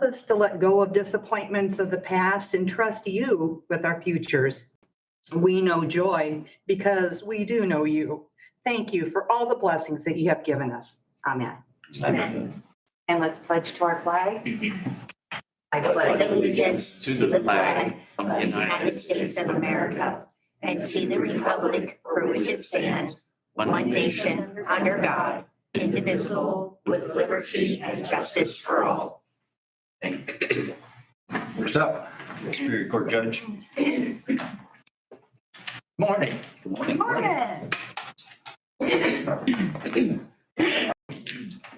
us to let go of disappointments of the past and trust you with our futures. We know joy because we do know you. Thank you for all the blessings that you have given us. Amen. Amen. And let's pledge to our flag. I pledge allegiance to the flag of the United States of America and to the republic for which it stands, one nation, under God, indivisible, with liberty and justice for all. Thank you. First up, Superior Court Judge. Morning. Good morning.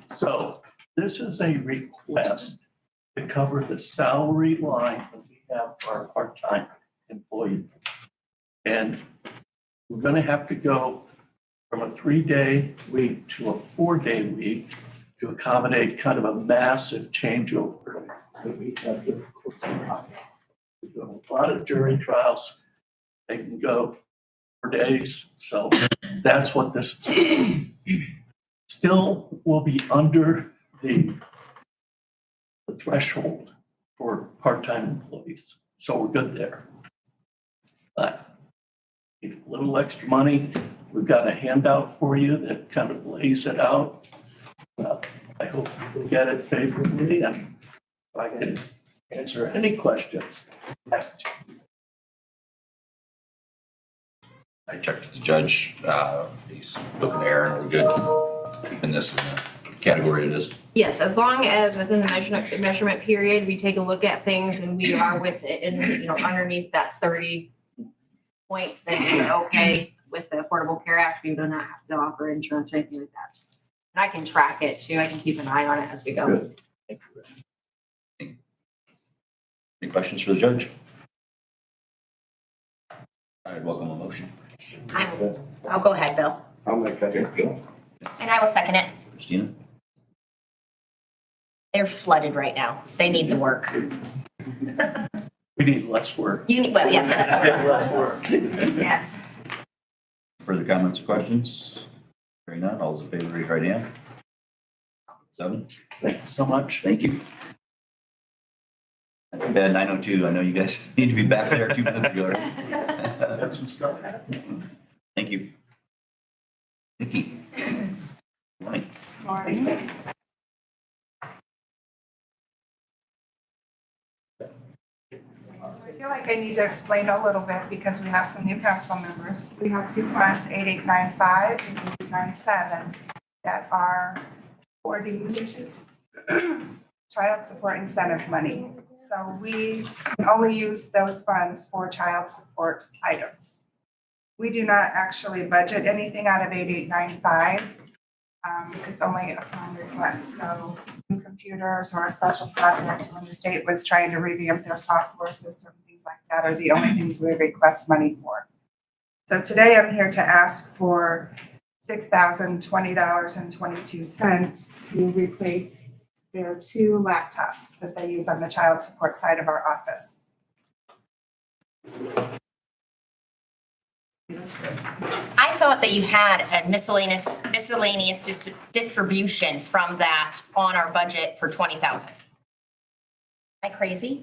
So this is a request to cover the salary line that we have for our part-time employee. And we're going to have to go from a 3-day week to a 4-day week to accommodate kind of a massive changeover that we have to. We've done a lot of jury trials. They can go 4 days. So that's what this is. Still will be under the threshold for part-time employees. So we're good there. But need a little extra money. We've got a handout for you that kind of lays it out. I hope you'll get it favorably, and if I can answer any questions. I checked with the judge. He's looking there and we're good keeping this in the category it is. Yes, as long as within the measurement period, we take a look at things and we are with it and, underneath that 30 point, then we're okay with the Affordable Care Act. We do not have to offer insurance or anything like that. And I can track it too. I can keep an eye on it as we go. Good. Thank you. Any questions for the judge? All right, welcome a motion. I'll go ahead, Bill. I'll make that. And I will second it. Christina? They're flooded right now. They need the work. We need less work. Well, yes. Less work. Yes. Further comments or questions? Hearing none, all those in favor, raise your right hand. 7. Thank you so much. Thank you. Too bad 9:02. I know you guys need to be back there 2 minutes ago. Got some stuff happening. Thank you. Nikki. Good morning. Morning. I feel like I need to explain a little bit because we have some new council members. We have 2 funds, 8895 and 8897, that are 4D, which is child support incentive money. So we only use those funds for child support items. We do not actually budget anything out of 8895. It's only upon request. So new computers or a special project when the state was trying to revamp their software system, things like that are the only things we request money for. So today I'm here to ask for $6,020.22 to replace their 2 laptops that they use on the child support side of our office. I thought that you had a miscellaneous distribution from that on our budget for 20,000. Am I crazy?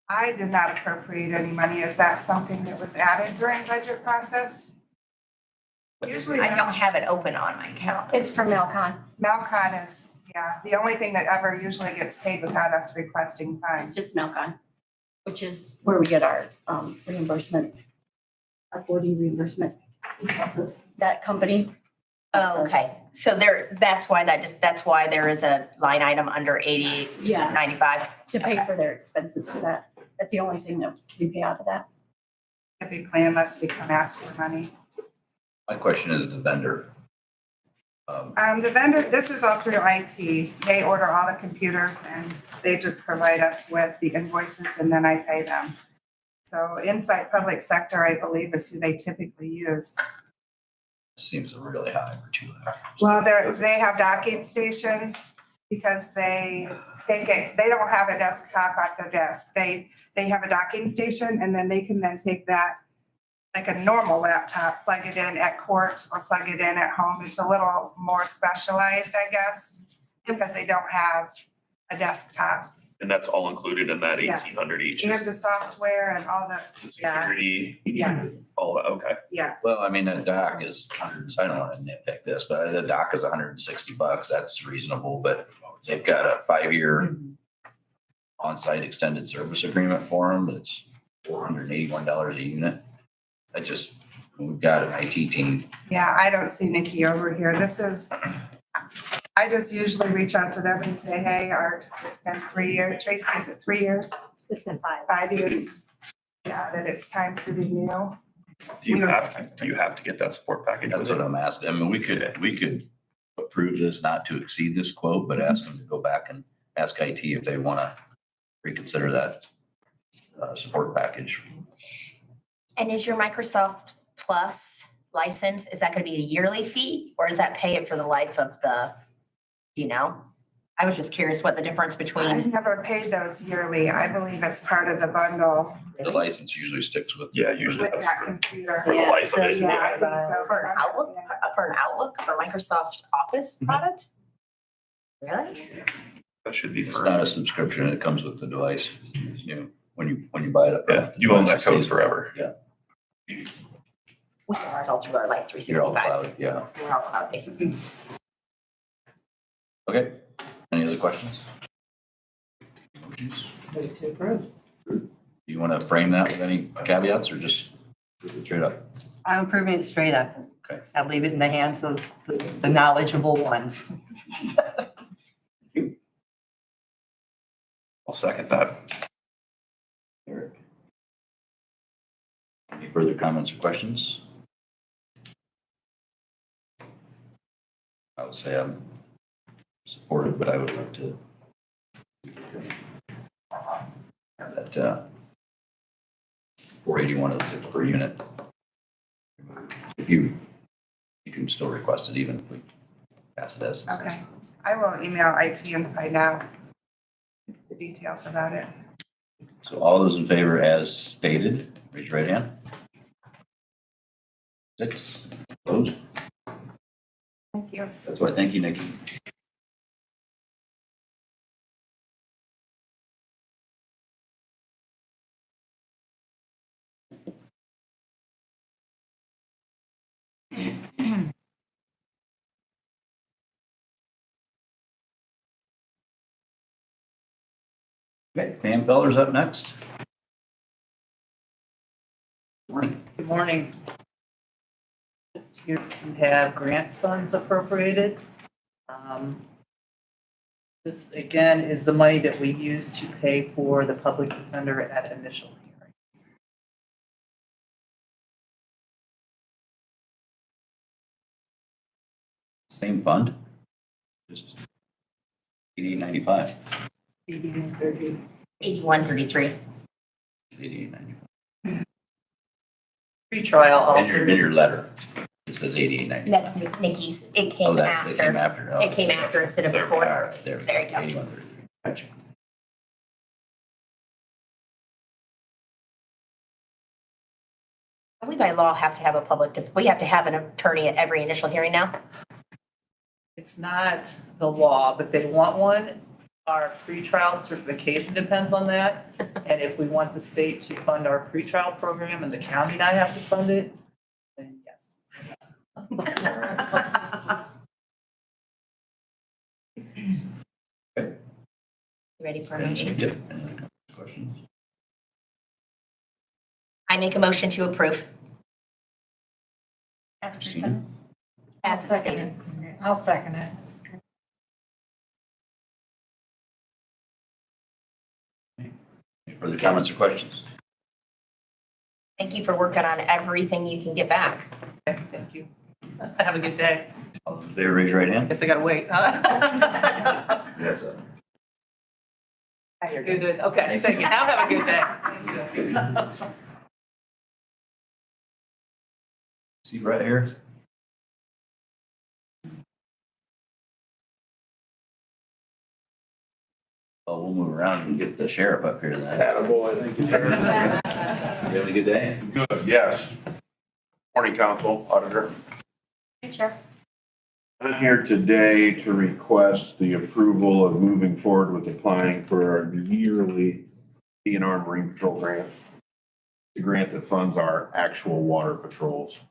I did not appropriate any money. Is that something that was added during budget process? Usually I don't have it open on my account. It's from Melcon. Melcon is, the only thing that ever usually gets paid without us requesting It's funds. just Melcon, which is where we get our reimbursement, our 4D reimbursement. Texas, that company. Oh, okay. So that's why there is a line item under 8095. Yeah, to pay for their expenses for that. That's the only thing that we pay out of that. Typically, unless we come ask for money. My question is the vendor. The vendor, this is all through IT. They order all the computers and they just provide us with the invoices and then I pay them. So Insight Public Sector, I believe, is who they typically use. Seems really high for 2 hours. Well, they have docking stations because they don't have a desktop at the desk. They have a docking station and then they can then take that like a normal laptop, plug it in at court or plug it in at home. It's a little more specialized, I guess, because they don't have a desktop. And that's all included in that Yes. 1,800 each, We have is the software and all the, the security, yes, all that, okay. yes. Well, I mean, a dock is hundreds, I don't want to nitpick this, but a dock is $160. That's reasonable, but they've got a 5-year on-site extended service agreement for them. That's $481 a unit. We've got an IT team. Yeah, I don't see Nikki over here. I just usually reach out to them and say, hey, it's been 3 years. Tracy, is it 3 years? It's been 5. 5 years? Yeah, that it's time to renew. Do you have to get that support package That's with what it? I'm asking. I mean, we could approve this not to exceed this quote, but ask them to go back and ask IT if they want to reconsider that support package. And is your Microsoft Plus license, is that gonna be a yearly fee or is that pay it for the life of do you know? I was just curious what the difference I've between, never paid those yearly. I believe it's part of the bundle The license usually sticks with. Yeah, usually with that's that for computer. the Yeah, life of so it. Yeah, I think so. for an Outlook or Microsoft Office product? Really? That should be It's for, not a subscription. It comes with the device, when you buy it up. yeah, you own that code forever. Yeah, We have ours all through our Life you're all 365. cloud, yeah. We're all cloud basically. Okay, any other questions? Move to approve. Do you want to frame that with any caveats or just straight up? I'm approving it straight up. Okay. I'll leave it in the hands of the knowledgeable ones. I'll second that. Eric? Any further comments or questions? I would say I'm supportive, but I would like to have that 481 of the per unit. If you can still request it even if we pass it as. Okay, I will email IT and find out the details about it. So all those in favor as stated, raise your right hand. 6, opposed? Thank you. That's why, thank you, Nikki. Okay, Pam Feller's up next. Morning. Good morning. This year we have grant funds appropriated. This again is the money that we use to pay for the public defender at initial hearing. Same fund? Just 8895. 80-30. 8133. 8895. Pretrial In your also. letter, it says 8895. That's Nikki's. It Oh, came it after. came after. Oh, It came after instead of There we All before. right, there. There you go. 8133. Gotcha. We by law have to have we have to have an attorney at every initial hearing now. It's not the law, but they want one. Our pretrial certification depends on that. And if we want the state to fund our pretrial program and the county and I have to fund it, then yes. Ready for a motion? Yep. Any other questions? I make a motion to approve. As Christina? presented. As it's stated. I'll second it. Any further comments or questions? Thank you for working on everything you can get back. Okay, thank you. Have a good day. All those in favor, raise your right hand. Guess I gotta wait. That's it. Good, good. Okay, thank you. Now have a good day. See right here? Oh, we'll move around and get the sheriff up here then. Attaboy, thank you, Sheriff. You having a good day? Good, yes. Morning, council, auditor. Sure. I'm here today to request the approval of moving forward with applying for our yearly DNR Marine Patrol grant. The grant that funds our actual water patrols.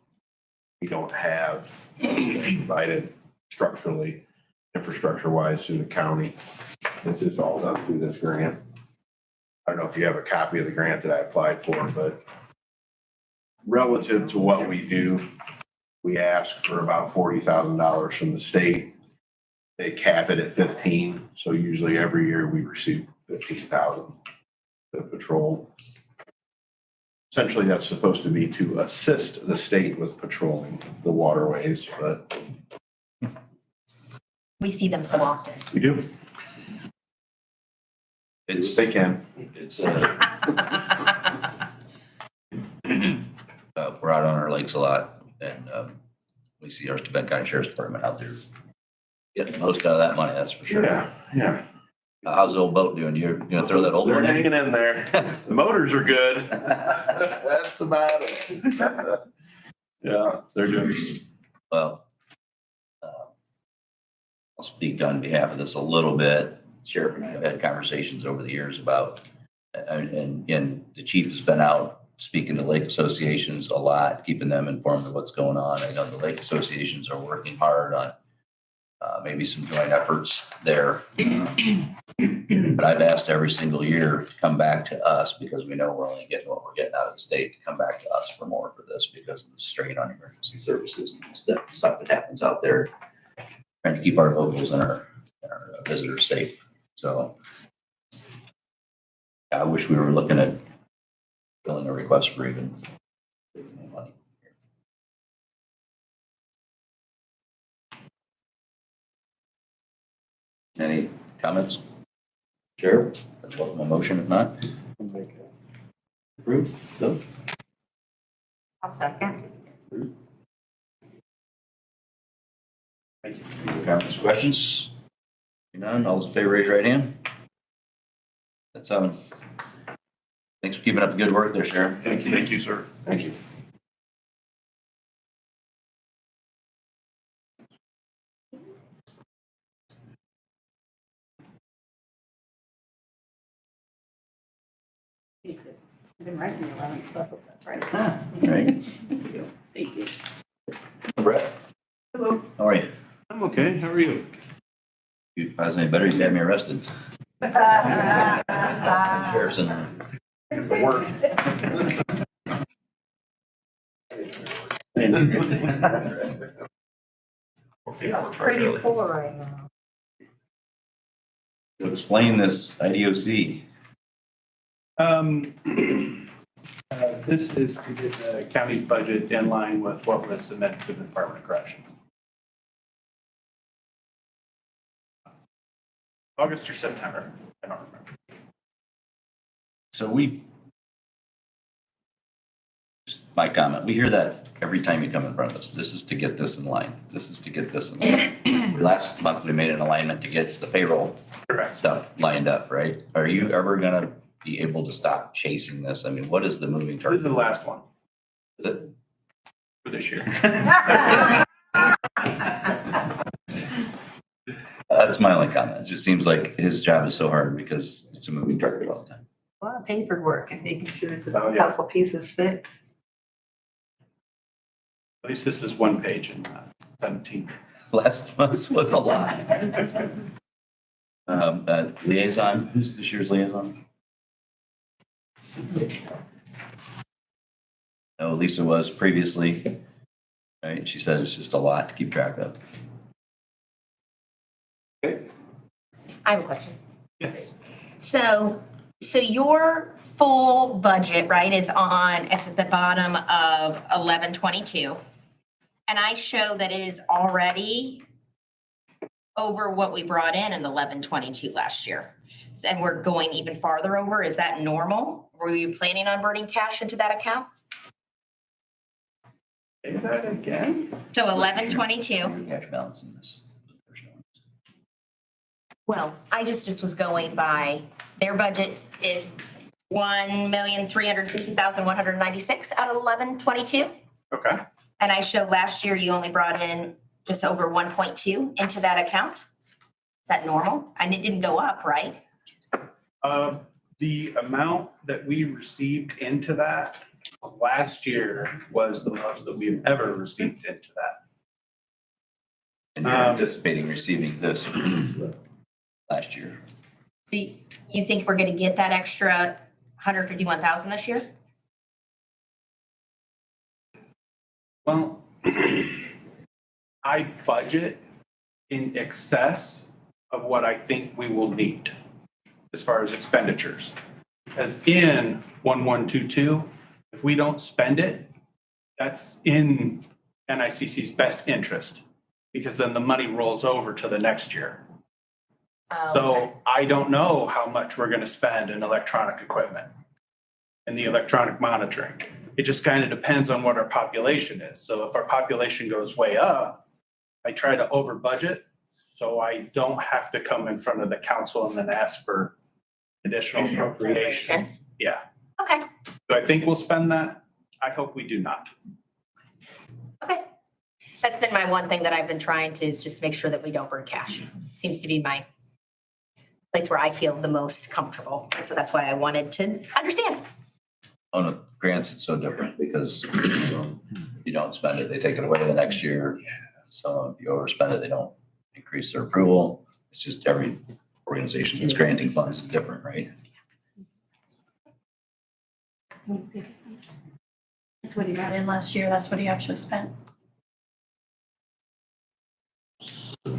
We don't have provided structurally, infrastructure-wise through the county. This is all done through this grant. I don't know if you have a copy of the grant that I applied for, but relative to what we do, we ask for about $40,000 from the state. They cap it at 15, so usually every year we receive 15,000 to patrol. Essentially, that's supposed to be to assist the state with patrolling the waterways, but We see them so often. we do. It's, They can. it's, we're out on our lakes a lot and, we see our Steuben County Sheriff's Department out there getting the most out of that money, that's for sure. Yeah. How's the old boat doing? You're gonna throw that old They're one in? hanging in there. The motors are good. That's about it. Yeah, they're doing. Well, I'll speak on behalf of this a little bit. Sheriff and I have had conversations over the years about, and the chief has been out speaking to lake associations a lot, keeping them informed of what's going on. I know the lake associations are working hard on maybe some joint efforts there. But I've asked every single year to come back to us because we know we're only getting what we're getting out of the state, to come back to us for more for this because of the strain on emergency services and stuff that happens out there. Trying to keep our locals and our visitors safe. So I wish we were looking at filling a request for even money. Any comments? Sheriff, that's what my motion, if not. Approved, Bill? I'll second. Thank you. Any comments, questions? Seeing none, all those in favor, raise your right hand. That's 7. Thanks for keeping up the good work there, Sheriff. Thank you, sir. Thank you. He's been writing the 11th, so I hope that's right. Right. Thank you. Brett. Hello. How are you? I'm okay. How are you? If I was any better, you'd have me arrested. Sheriff's in there. Work. Pretty full right now. To explain this IDOC. This is to get the county's budget in line with what was submitted to the Department of Corrections. August or September, I don't remember. So just my comment, we hear that every time you come in front of us. This is to get this in line. This is to get this in line. Last month, we made an alignment to get the payroll stuff lined up, right? Are you ever gonna be able to stop chasing this? I mean, what is the moving This target? is the last one Is it? for this year. That's my only comment. It just seems like his job is so hard because it's a moving target all the time. A lot of paperwork and making sure that Oh, the yeah. puzzle pieces fit. At least this is one page and 17. Last month was a lot. Liaison, who's this year's liaison? No, Lisa was previously, right? She said it's just a lot to keep track of. I have a question. Yes. So your full budget, right, it's at the bottom of 1122. And I show that it is already over what we brought in 1122 last year. And we're going even farther over. Is that normal? Were you planning on burning cash into that account? Say that again? So 1122. Cash balance in this. Well, I just was going by, their budget is 1,360,196 out of 1122. Okay. And I show last year you only brought in just over 1.2 into that account? Is that normal? And it didn't go up, right? The amount that we received into that last year was the most that we've ever received into that. And you're anticipating receiving this last year. So you think we're gonna get that extra 151,000 this year? Well, I budget in excess of what I think we will need as far as expenditures. As in 1122, if we don't spend it, that's in NICC's best interest, because then the money rolls over to the next year. So I don't know how much we're gonna spend in electronic equipment and the electronic monitoring. It just kind of depends on what our population is. So if our population goes way up, I try to over budget, so I don't have to come in front of the council and then ask for additional appropriations. Yeah. Okay, Do I think we'll spend that? I hope we do not. okay. That's been my one thing that I've been trying to, is just make sure that we don't burn cash. Seems to be my place where I feel the most comfortable. And so that's why I wanted to understand. On the grants, it's so different because if you don't spend it, they take it away the next year. So if you overspend it, they don't increase their approval. It's just every organization that's granting funds is different, right? That's what he got in last year. That's what he actually spent.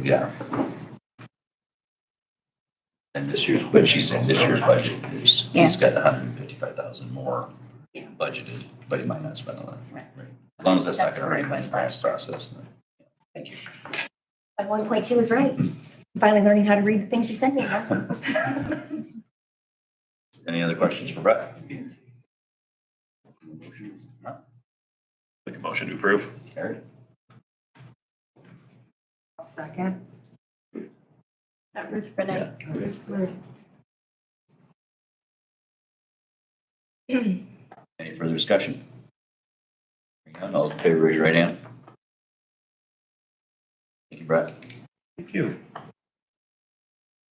Yeah. And this year's, but she's saying this year's budget is, he's got 155,000 more budgeted, but he might not spend all that. Right. As long as that's not That's gonna what rain it in the was grants process, then, thank you. But 1.2 is right. Finally learning how to read the things you sent me. Any other questions for Brett? Make a motion to approve. Eric? Second. Is that Ruth Renee? Any further discussion? Hearing none, all those in favor, raise your right hand. Thank you, Brett. Thank you.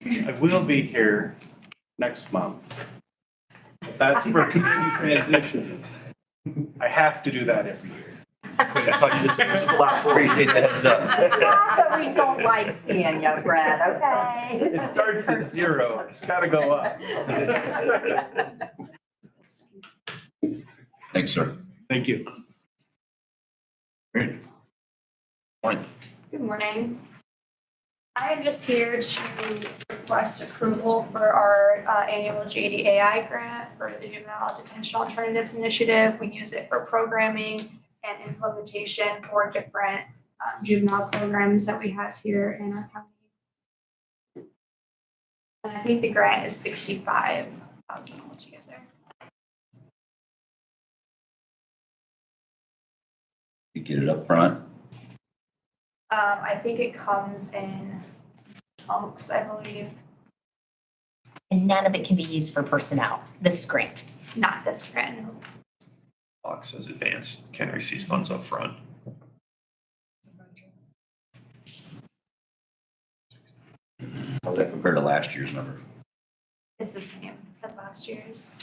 I will be here next month. That's for community transition. I have to do that every year. I thought you just said this was the last word. Appreciate the heads up. But we don't like seeing you, Brett, okay? It starts at 0. It's gotta go up. Thanks, sir. Thank you. Great. Morning. Good morning. I am just here to request approval for our annual JDAI grant for the Juvenile Detention Alternatives Initiative. We use it for programming and implementation for different juvenile programs that we have here in our county. And I think the grant is 65,000 altogether. You get it up front. I think it comes in chunks, I believe, And none of it can be used for personnel. This is great. not this grant. Box says advance, can receive funds up front. How does that compare to last year's number? It's the same as last year's.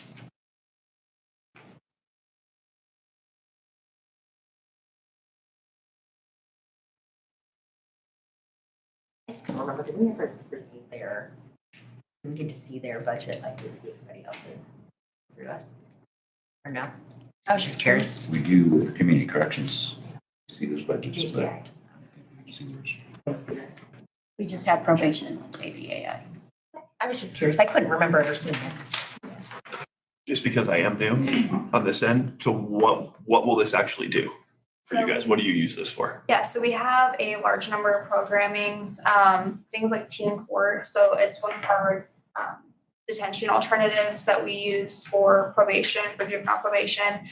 I just couldn't remember, did we ever review their, we get to see their budget like we see everybody else's through us? Or no? I was just curious. We do with community corrections, see those budgets, but. JDI does not. We just had probation, JDAI. I was just curious. I couldn't remember ever seeing it. Just because I am new on this end, so what will this actually do for you guys? What do you use this for? Yeah, so we have a large number of programmings, things like teen court. So it's one of our detention alternatives that we use for probation, for juvenile probation.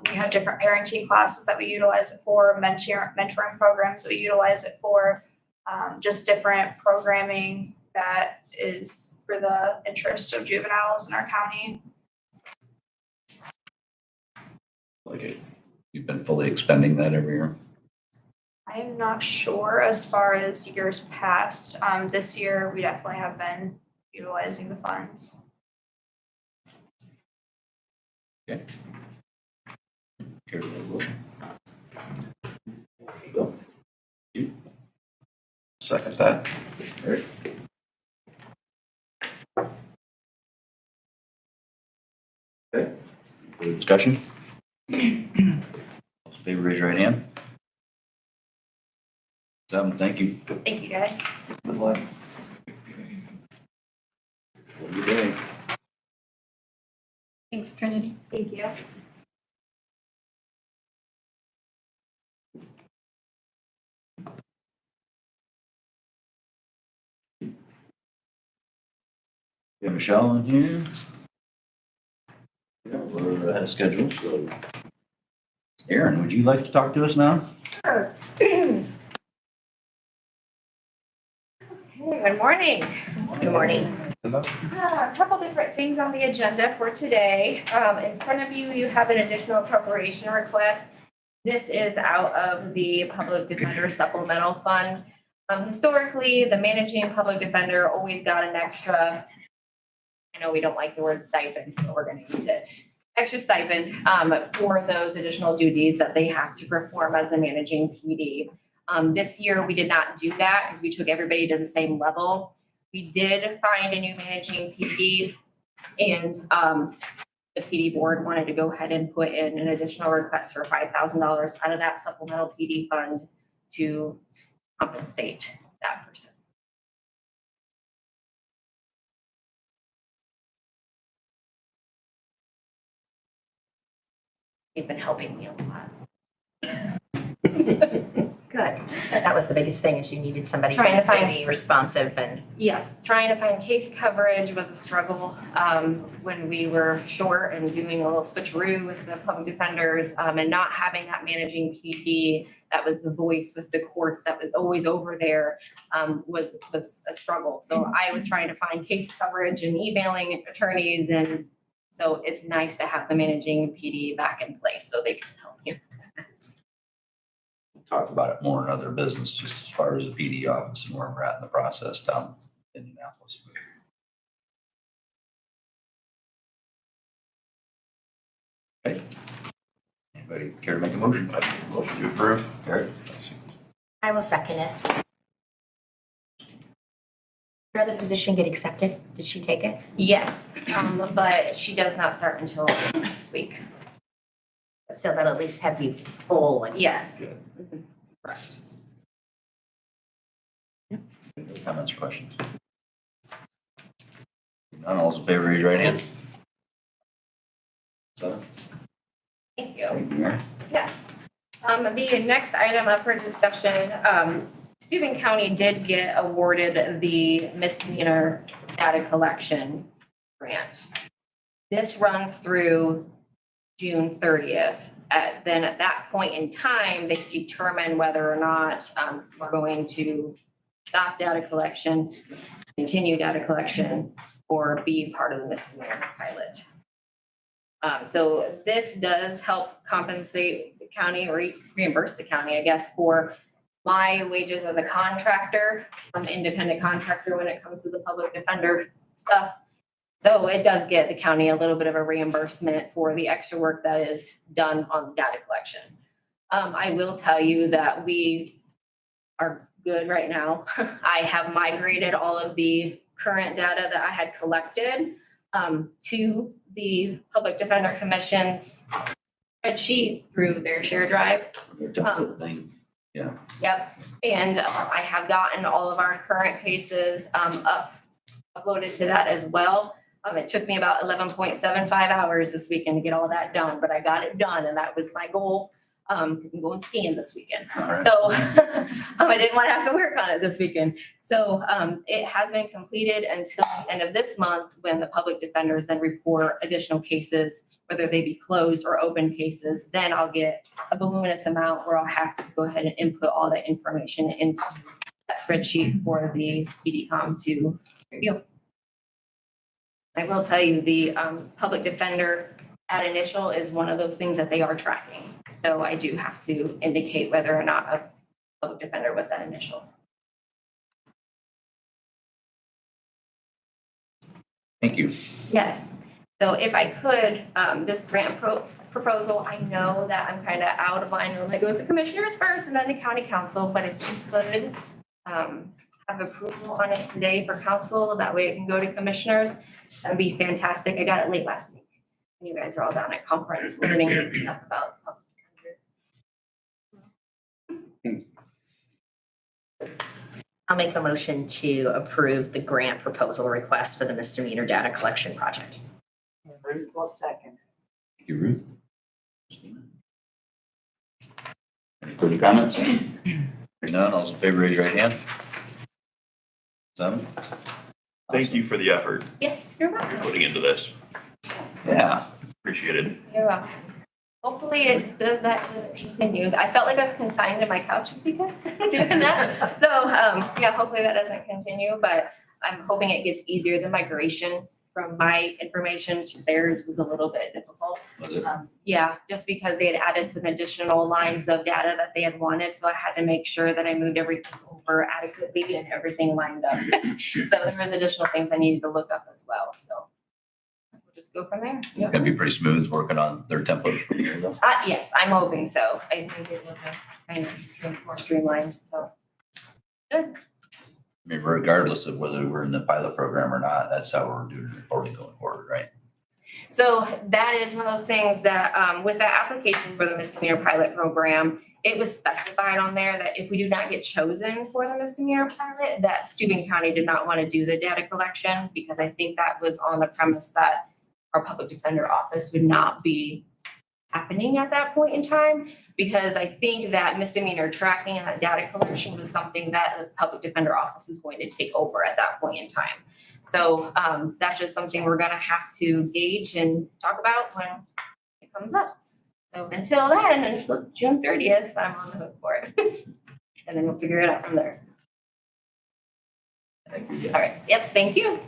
We have different parenting classes that we utilize it for, mentoring programs that we utilize it for, just different programming that is for the interest of juveniles in our county. Like it, you've been fully expending that every year? I'm not sure as far as years past. This year, we definitely have been utilizing the funds. Okay. Care to make a motion? Bill? You? Second that. Eric? Okay. Further discussion? All in favor, raise your right hand. 7, thank you. Thank you, guys. Good luck. Have a good day. Thanks, Trinity. Thank you. We have Michelle in here. Yeah, we're ahead of schedule, so. Aaron, would you like to talk to us now? Sure. Okay, good morning. Good morning. A couple different things on the agenda for today. In front of you, you have an additional appropriation request. This is out of the Public Defender Supplemental Fund. Historically, the managing public defender always got an extra, I know we don't like the word stipend, but we're gonna use it. Extra stipend for those additional duties that they have to perform as the managing PD. This year, we did not do that because we took everybody to the same level. We did find a new managing PD, and the PD board wanted to go ahead and put in an additional request for $5,000 out of that supplemental PD fund to compensate that person. They've been helping me a lot. Good. So that was the biggest thing, is you needed somebody Trying to who's going to find- be responsive and. Yes, trying to find case coverage was a struggle when we were short and doing a little switcheroo with the public defenders and not having that managing PD that was the voice with the courts that was always over there was a struggle. So I was trying to find case coverage and emailing attorneys, and so it's nice to have the managing PD back in place so they can help you. Talk about it more in other business, just as far as the PD office and where we're at in the process down in Indianapolis. Okay. Anybody care to make a motion? Motion to approve. Eric? I will second it. Her other position get accepted? Did she take it? Yes, but she does not start until next week. But still, that'll at least have you full and. Yes. Good. Correct. Any comments or questions? None, all's in favor, raise your right hand. 7. Thank you. Thank you, Aaron. Yes. The next item up for discussion, Steuben County did get awarded the misdemeanor data collection grant. This runs through June 30th. Then at that point in time, they determine whether or not we're going to stop data collection, continue data collection, or be part of the misdemeanor pilot. So this does help compensate the county or reimburse the county, I guess, for my wages as a contractor. I'm an independent contractor when it comes to the public defender stuff. So it does get the county a little bit of a reimbursement for the extra work that is done on data collection. I will tell you that we are good right now. I have migrated all of the current data that I had collected to the Public Defender Commission's spreadsheet through their share drive. Your template thing. Yeah. Yep, and I have gotten all of our current cases uploaded to that as well. It took me about 11.75 hours this weekend to get all that done, but I got it done, and that was my goal, because I'm going skiing this weekend. All right. So I didn't want to have to work on it this weekend. So it has been completed until the end of this month, when the public defenders then report additional cases, whether they be closed or open cases. Then I'll get a voluminous amount where I'll have to go ahead and input all that information into that spreadsheet for the PDCOM to review. I will tell you, the public defender at initial is one of those things that they are tracking. So I do have to indicate whether or not a public defender was that initial. Thank you. Yes, so if I could, this grant proposal, I know that I'm kind of out of line, normally it goes to commissioners first and then to county council, but if you could have approval on it today for council, that way it can go to commissioners, that'd be fantastic. I got it late last week. You guys are all down at conference learning stuff about public defender. I'll make a motion to approve the grant proposal request for the misdemeanor data collection project. Ruth will second. Thank you, Ruth. Any further comments? Hearing none, all those in favor, raise your right hand. 7. Thank you for the effort Yes, you're you're welcome. putting into this. Yeah. Appreciate it. You're welcome. Hopefully it's good that it continues. I felt like I was confined to my couch this weekend doing that. So, yeah, hopefully that doesn't continue, but I'm hoping it gets easier. The migration from my information to theirs was a little bit difficult. Was it? Yeah, just because they had added some additional lines of data that they had wanted, so I had to make sure that I moved everything over adequately and everything lined up. So there was additional things I needed to look up as well, so we'll just go from there. It's gonna be pretty smooth working on their template from here though. Yes, I'm hoping so. I think it was kind of more streamlined, so. Good. I mean, regardless of whether we're in the pilot program or not, that's how we're doing reporting going forward, right? So that is one of those things that, with that application for the misdemeanor pilot program, it was specified on there that if we do not get chosen for the misdemeanor pilot, that Steuben County did not want to do the data collection, because I think that was on the premise that our public defender office would not be happening at that point in time, because I think that misdemeanor tracking and that data collection was something that the public defender office is going to take over at that point in time. So that's just something we're gonna have to gauge and talk about when it comes up. So until then, until June 30th, I'm on the hook for it. And then we'll figure it out from there. Thank you. All right, yep, thank you.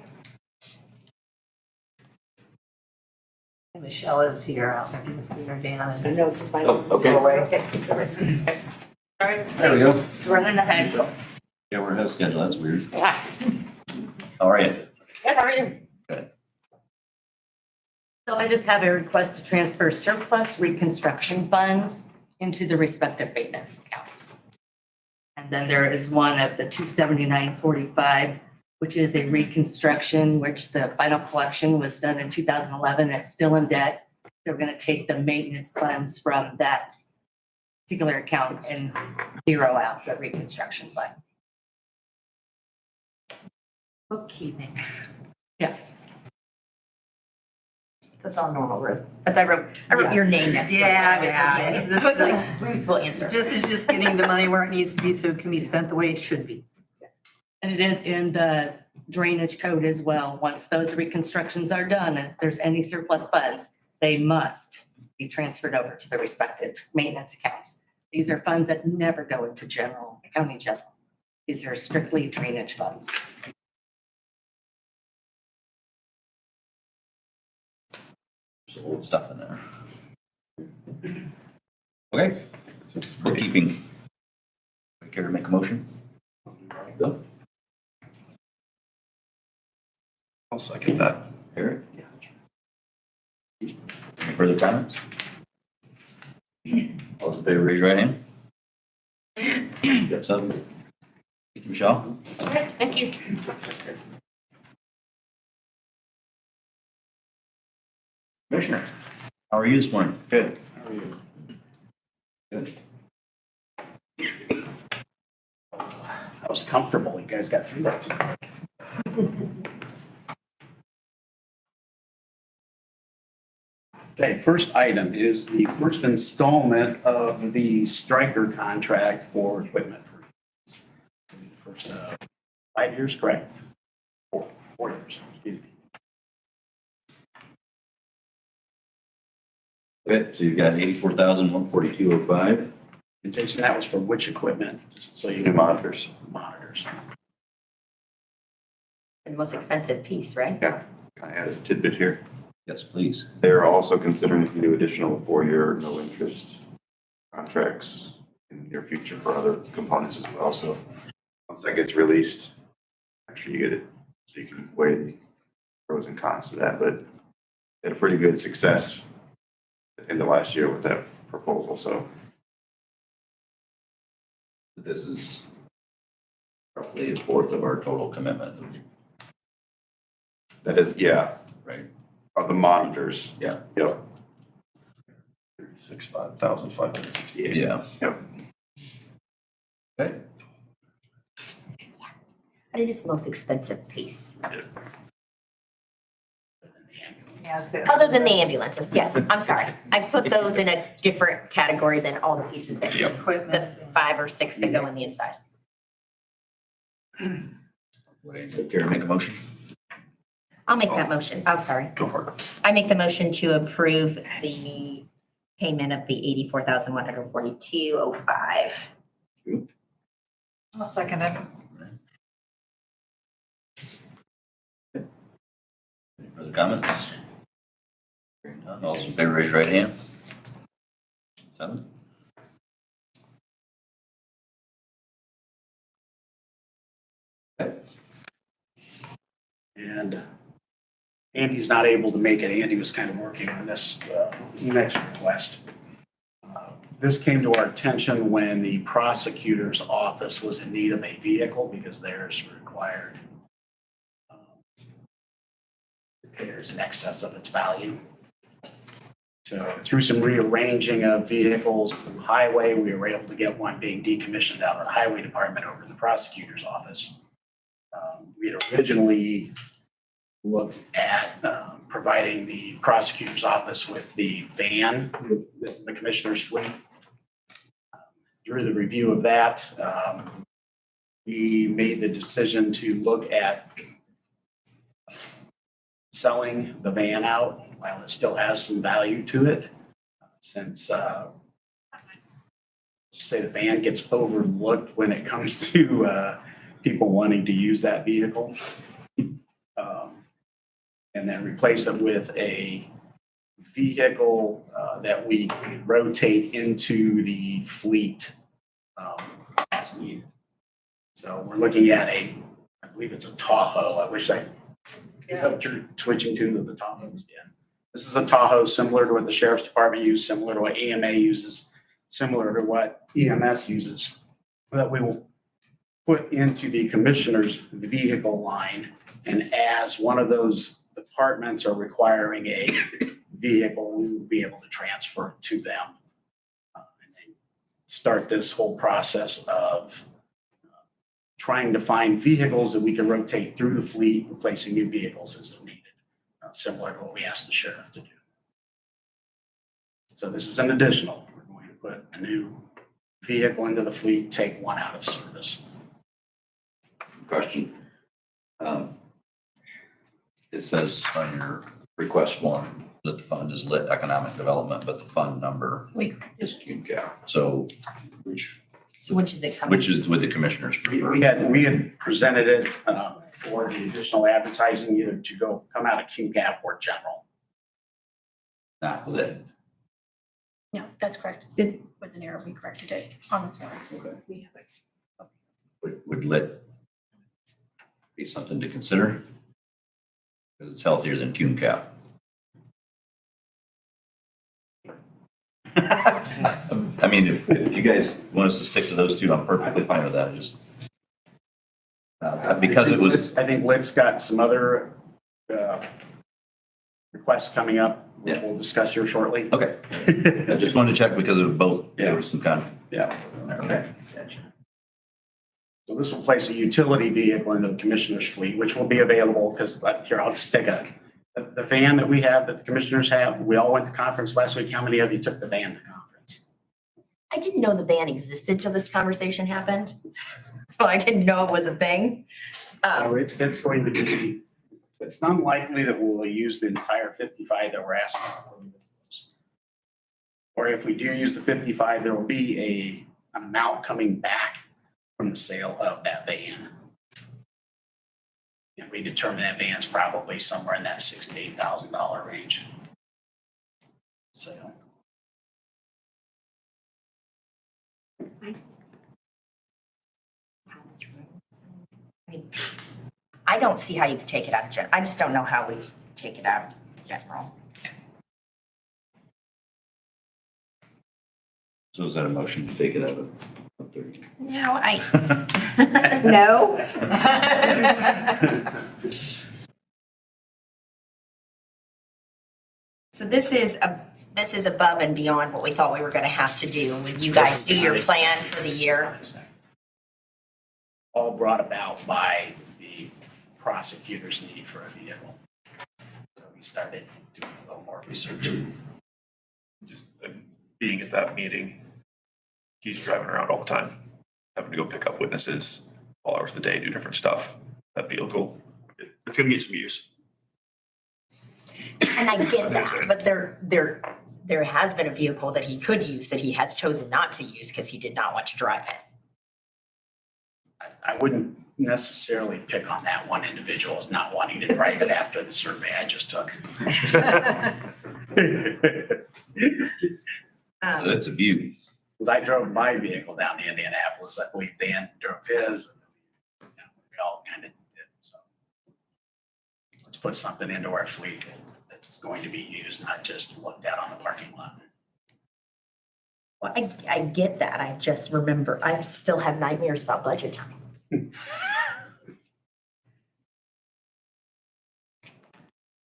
Michelle is here. I'll have to see her down. I know. Oh, okay. All right, There we go. it's running ahead. Yeah, we're ahead of schedule. That's weird. Yeah, All right. yeah, how are you? So I just have a request to transfer surplus reconstruction funds into the respective maintenance accounts. And then there is one at the 27945, which is a reconstruction, which the final collection was done in 2011. It's still in debt. So we're going to take the maintenance funds from that particular account and zero out the reconstruction fund. Bookkeeping. Yes. That's all normal, Ruth. That's, I wrote your name next to it. Yeah. I was like, Ruth will answer. This is just getting the money where it needs to be so it can be spent the way it should be. And it is in the drainage code as well. Once those reconstructions are done, if there's any surplus funds, they must be transferred over to the respective maintenance accounts. These are funds that never go into county general. These are strictly drainage funds. Some old stuff in there. Okay. Bookkeeping. Care to make a motion? Bill? I'll second that. Eric? Any further comments? All those in favor, raise your right hand. Got some? Thank you, Michelle. All right, thank you. Commissioner, how are you this morning? Good. How are you? Good. I was comfortable. You guys got through that too quick. Okay, first item is the first installment of the striker contract for equipment. First 5 years, correct? 4 years, excuse me. Okay, so you've got 84,142.05. And Jason, that was for which equipment? Just so you New can monitors. monitors. The most expensive piece, right? Yeah. Can I add a tidbit here? Yes, please. They're also considering if you do additional 4-year, no interest contracts in the near future for other components as well. So once that gets released, make sure you get it so you can weigh the pros and cons to that. But had a pretty good success in the last year with that proposal. So This is roughly a fourth of our total commitment, that is, yeah, right? of the monitors. Yeah. Yep. 35,568. Yeah. Yep. Okay. And it is the most expensive piece, other than the ambulances. Yes, I'm sorry. I put those in a different category than all the pieces that, Yep. the 5 or 6 that go in the inside. Karen, make a motion? I'll make that motion. Oh, sorry. Go for it. I make the motion to approve the payment of the 84,142.05. I'll second it. Any further comments? Hearing none, all those in favor, raise your right hand. 7. Okay. And Andy's not able to make it. Andy was kind of working on this next request. This came to our attention when the prosecutor's office was in need of a vehicle because theirs required repairs in excess of its value. So through some rearranging of vehicles from highway, we were able to get one being decommissioned out of the highway department over to the prosecutor's office. We had originally looked at providing the prosecutor's office with the van, with the commissioner's fleet. Through the review of that, we made the decision to look at selling the van out while it still has some value to it. Since say the van gets overlooked when it comes to people wanting to use that vehicle. And then replace it with a vehicle that we can rotate into the fleet as needed. So we're looking at I believe it's a Tahoe. I wish is that what you're switching to, the Tahoes? Yeah. This is a Tahoe similar to what the sheriff's department uses, similar to what EMA uses, similar to what EMS uses, that we will put into the commissioner's vehicle line. And as one of those departments are requiring a vehicle, we will be able to transfer it to them. And then start this whole process of trying to find vehicles that we can rotate through the fleet, replacing new vehicles as they're needed, similar to what we asked the sheriff to do. So this is an additional. We're going to put a new vehicle into the fleet, take one out of service. Question. It says on your request form that the fund is lit economic development, but the fund number is QCAP. So which is it coming? which is with the commissioners? We had presented it for the additional advertising, either to come out of QCAP or general. Not lit. No, that's correct. It was an error. We corrected it on the form, so we have it. Would lit be something to consider? Because it's healthier than QCAP. I mean, if you guys want us to stick to those two, I'm perfectly fine with that. Just because it was. I think Lit's got some other requests coming up, which we'll discuss here shortly. Okay. I just wanted to check because of both. There was some kind of. Yeah. Okay. So this will place a utility vehicle into the commissioner's fleet, which will be available because here, I'll just take the van that we have, that the commissioners have. We all went to conference last week. How many of you took the van to conference? I didn't know the ban existed till this conversation happened. So I didn't know it was a thing. So it's going to be, it's unlikely that we'll use the entire 55 that we're asking for. Or if we do use the 55, there will be an amount coming back from the sale of that van. And we determine that van's probably somewhere in that $6,000 to $8,000 range. So. I don't see how you could take it out of general. I just don't know how we take it out of general. So is that a motion to take it out of 30? No, no. So this is above and beyond what we thought we were gonna have to do. When you guys do your plan for the year. All brought about by the prosecutor's need for a vehicle. So we started doing a little more research. Just being at that meeting, he's driving around all the time, having to go pick up witnesses all hours of the day, do different stuff. That vehicle, it's gonna get some use. And I get that, but there has been a vehicle that he could use that he has chosen not to use because he did not want to drive it. I wouldn't necessarily pick on that one individual as not wanting to drive it after the survey I just took. That's abuse. Because I drove my vehicle down to Indianapolis, I believe Dan drove his. And we all kind of did, so. Let's put something into our fleet that's going to be used, not just looked at on the parking lot. Well, I get that. I just remember, I still have nightmares about budget time.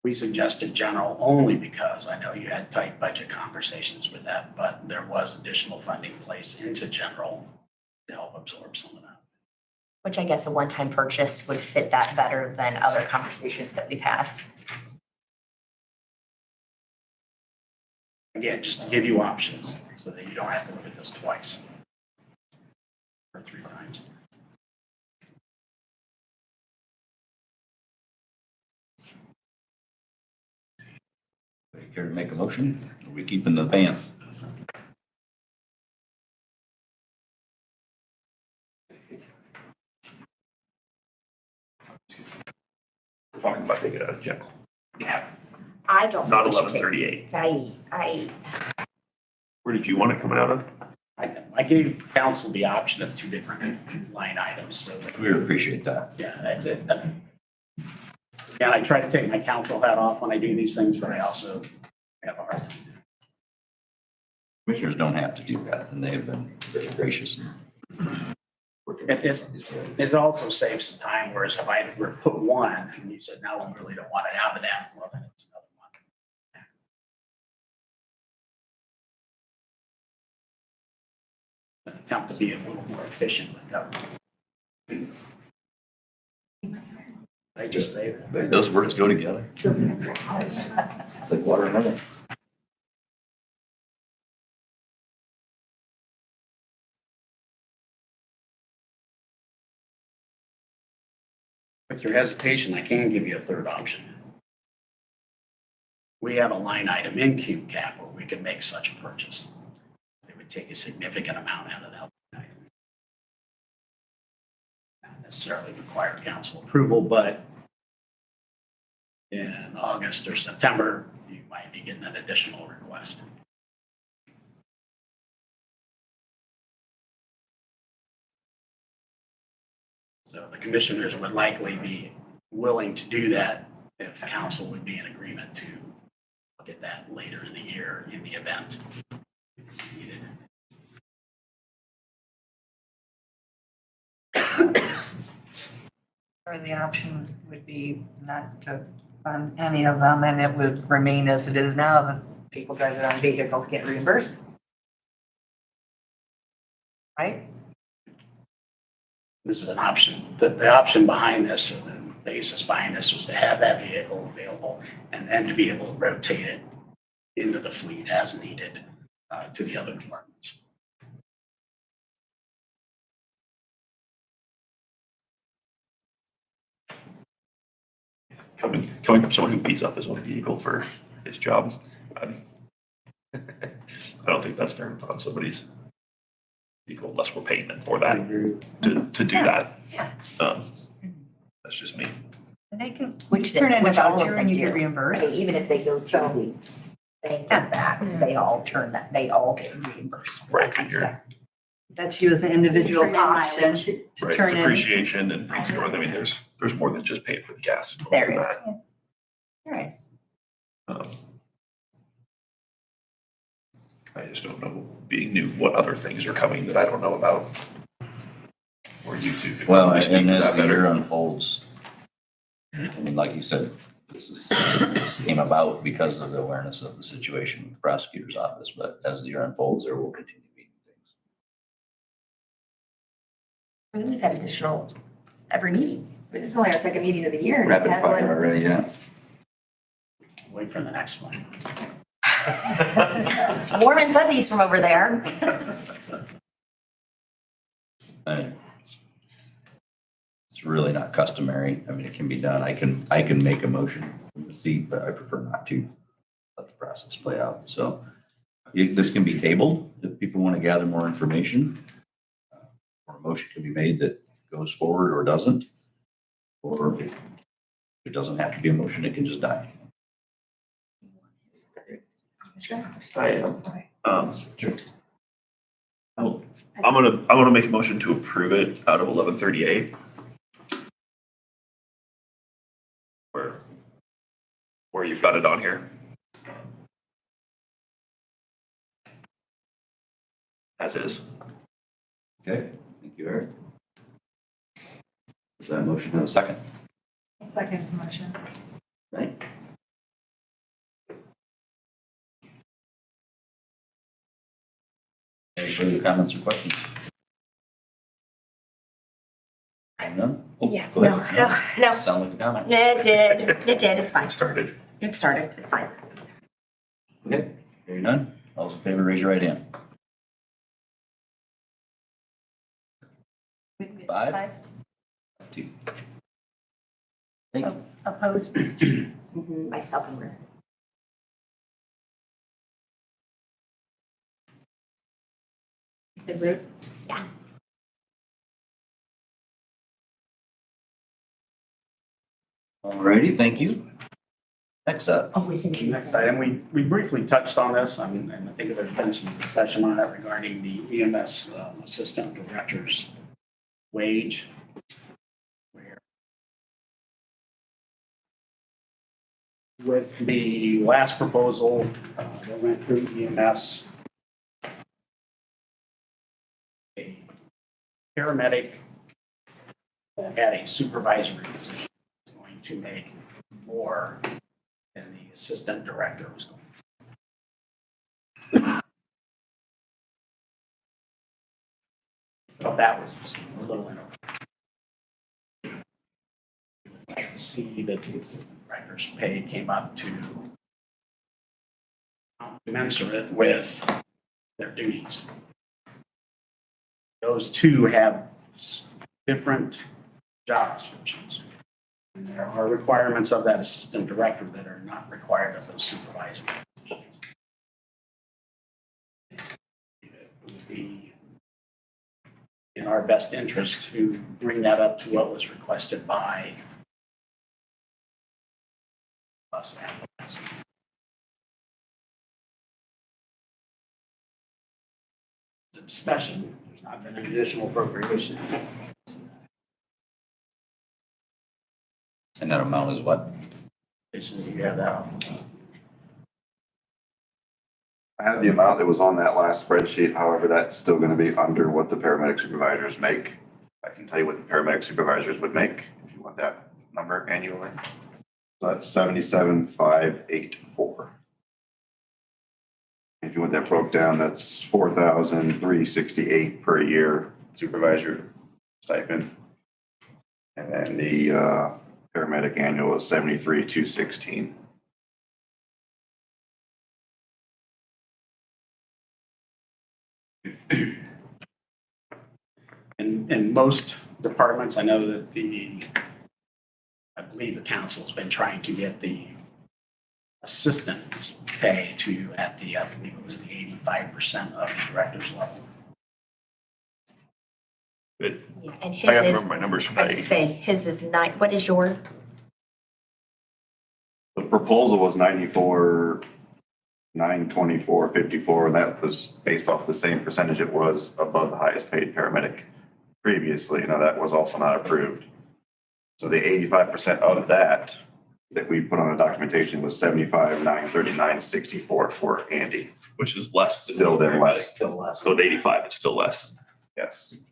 We suggested general only because I know you had tight budget conversations with that, but there was additional funding placed into general to help absorb some of that. Which I guess a one-time purchase would fit that better than other conversations that we've had. Again, just to give you options so that you don't have to look at this twice or 3 times. Care to make a motion? Are we keeping the van? We're talking about taking it out of general, I don't. not think we should 1138. Where did you want it coming out of? I gave council the option of 2 different line items, so. that- We appreciate that. Yeah, that's it. And I try to take my council hat off when I do these things, but I also have a hard time. Commissioners don't have to do that, and they have been very gracious. It also saves some time, whereas if I were to put one and you said, no, we really don't want it out of that, well, then it's another one. Attempt to be a little more efficient with government. I just say that. Those words go together. It's like water and oil. With your hesitation, I can give you a third option. We have a line item in Cube Cap where we can make such a purchase. It would take a significant amount out of that line item. Not necessarily require council approval, but in August or September, you might be getting an additional request. So the commissioners would likely be willing to do that if council would be in agreement to look at that later in the year in the event needed. Or the option would be not to fund any of them, and it would remain as it is now, the people driving on vehicles get reimbursed. Right? This is an option. The option behind this, or the basis behind this, was to have that vehicle available and then to be able to rotate it into the fleet as needed to the other departments. Coming from someone who beats up his own vehicle for his job, I don't think that's fair to put on somebody's vehicle unless we're paying them for that, to do that. That's just me. And they can Which turn in a which all of voucher them and you do. get reimbursed. Even if they go to the bank and back, they all get reimbursed. Right, That kind of you're- stuff. That's you as an individual's Turn in option mileage. to Right, turn in. depreciation and things going, I mean, there's more than just paying for the gas. involved There in is. that. There is. I just don't know, being new, what other things are coming that I don't know about. Or you two could Well, probably speak and to as that the year better. unfolds, I mean, like you said, this came about because of the awareness of the situation with the prosecutor's office, but as the year unfolds, there will continue to be things. I mean, we've had additional every meeting. This is only our second meeting of the year. and Rapid we've had fire one. already, yeah. Wait for the next one. It's warm and fuzzies from over there. It's really not customary. I mean, it can be done. I can make a motion from the seat, but I prefer not to let the process play out. So this can be tabled if people want to gather more information. Or a motion can be made that goes forward or doesn't. Or it doesn't have to be a motion, it can just die. I am. I'm gonna make a motion to approve it out of 1138. Where you've got it on here. As is. Okay, thank you, Eric. Does that motion have a second? Second motion. Right. Any further comments or questions? None? Oh, Yeah, go no, ahead. no, no. Sound like a comment? It did, it's fine. It started. It started, it's fine. Okay, hearing none. All those in favor, raise your right hand. 5? 2. Thank you. Opposed was 2. Myself and Ruth. You said Ruth? Yeah. Alrighty, thank you. Next up. Oh, is it? Next item, we briefly touched on this, and I think there's been some discussion on it regarding the EMS assistant director's wage. Where with the last proposal that went through EMS, a paramedic that had a supervisory position is going to make more than the assistant director was going. So that was a little I can see that the assistant director's pay came up to commensurate with their duties. Those two have different job descriptions. And there are requirements of that assistant director that are not required of those supervisors. It would be in our best interest to bring that up to what was requested by us applicants. It's a discussion. There's not been an additional appropriation. And that amount is what? Basically, you have that. I had the amount that was on that last spreadsheet, however, that's still gonna be under what the paramedic supervisors make. I can tell you what the paramedic supervisors would make, if you want that number annually. So that's 77,584. If you want that broke down, that's 4,368 per year supervisor stipend. And then the paramedic annual is 73,216. In most departments, I know that I believe the council's been trying to get the assistant's pay to at the, I believe it was the 85% of the director's level. But Yeah, and I his have to is, remember my numbers from I was that. to say, his is 9, what is your? The proposal was 94, 924.54, and that was based off the same percentage it was above the highest paid paramedic previously. Now, that was also not approved. So the 85% of that we put on the documentation was 75,939.64 for Andy. Which is less. than Still then less. Still less. So at 85, it's still less. Yes.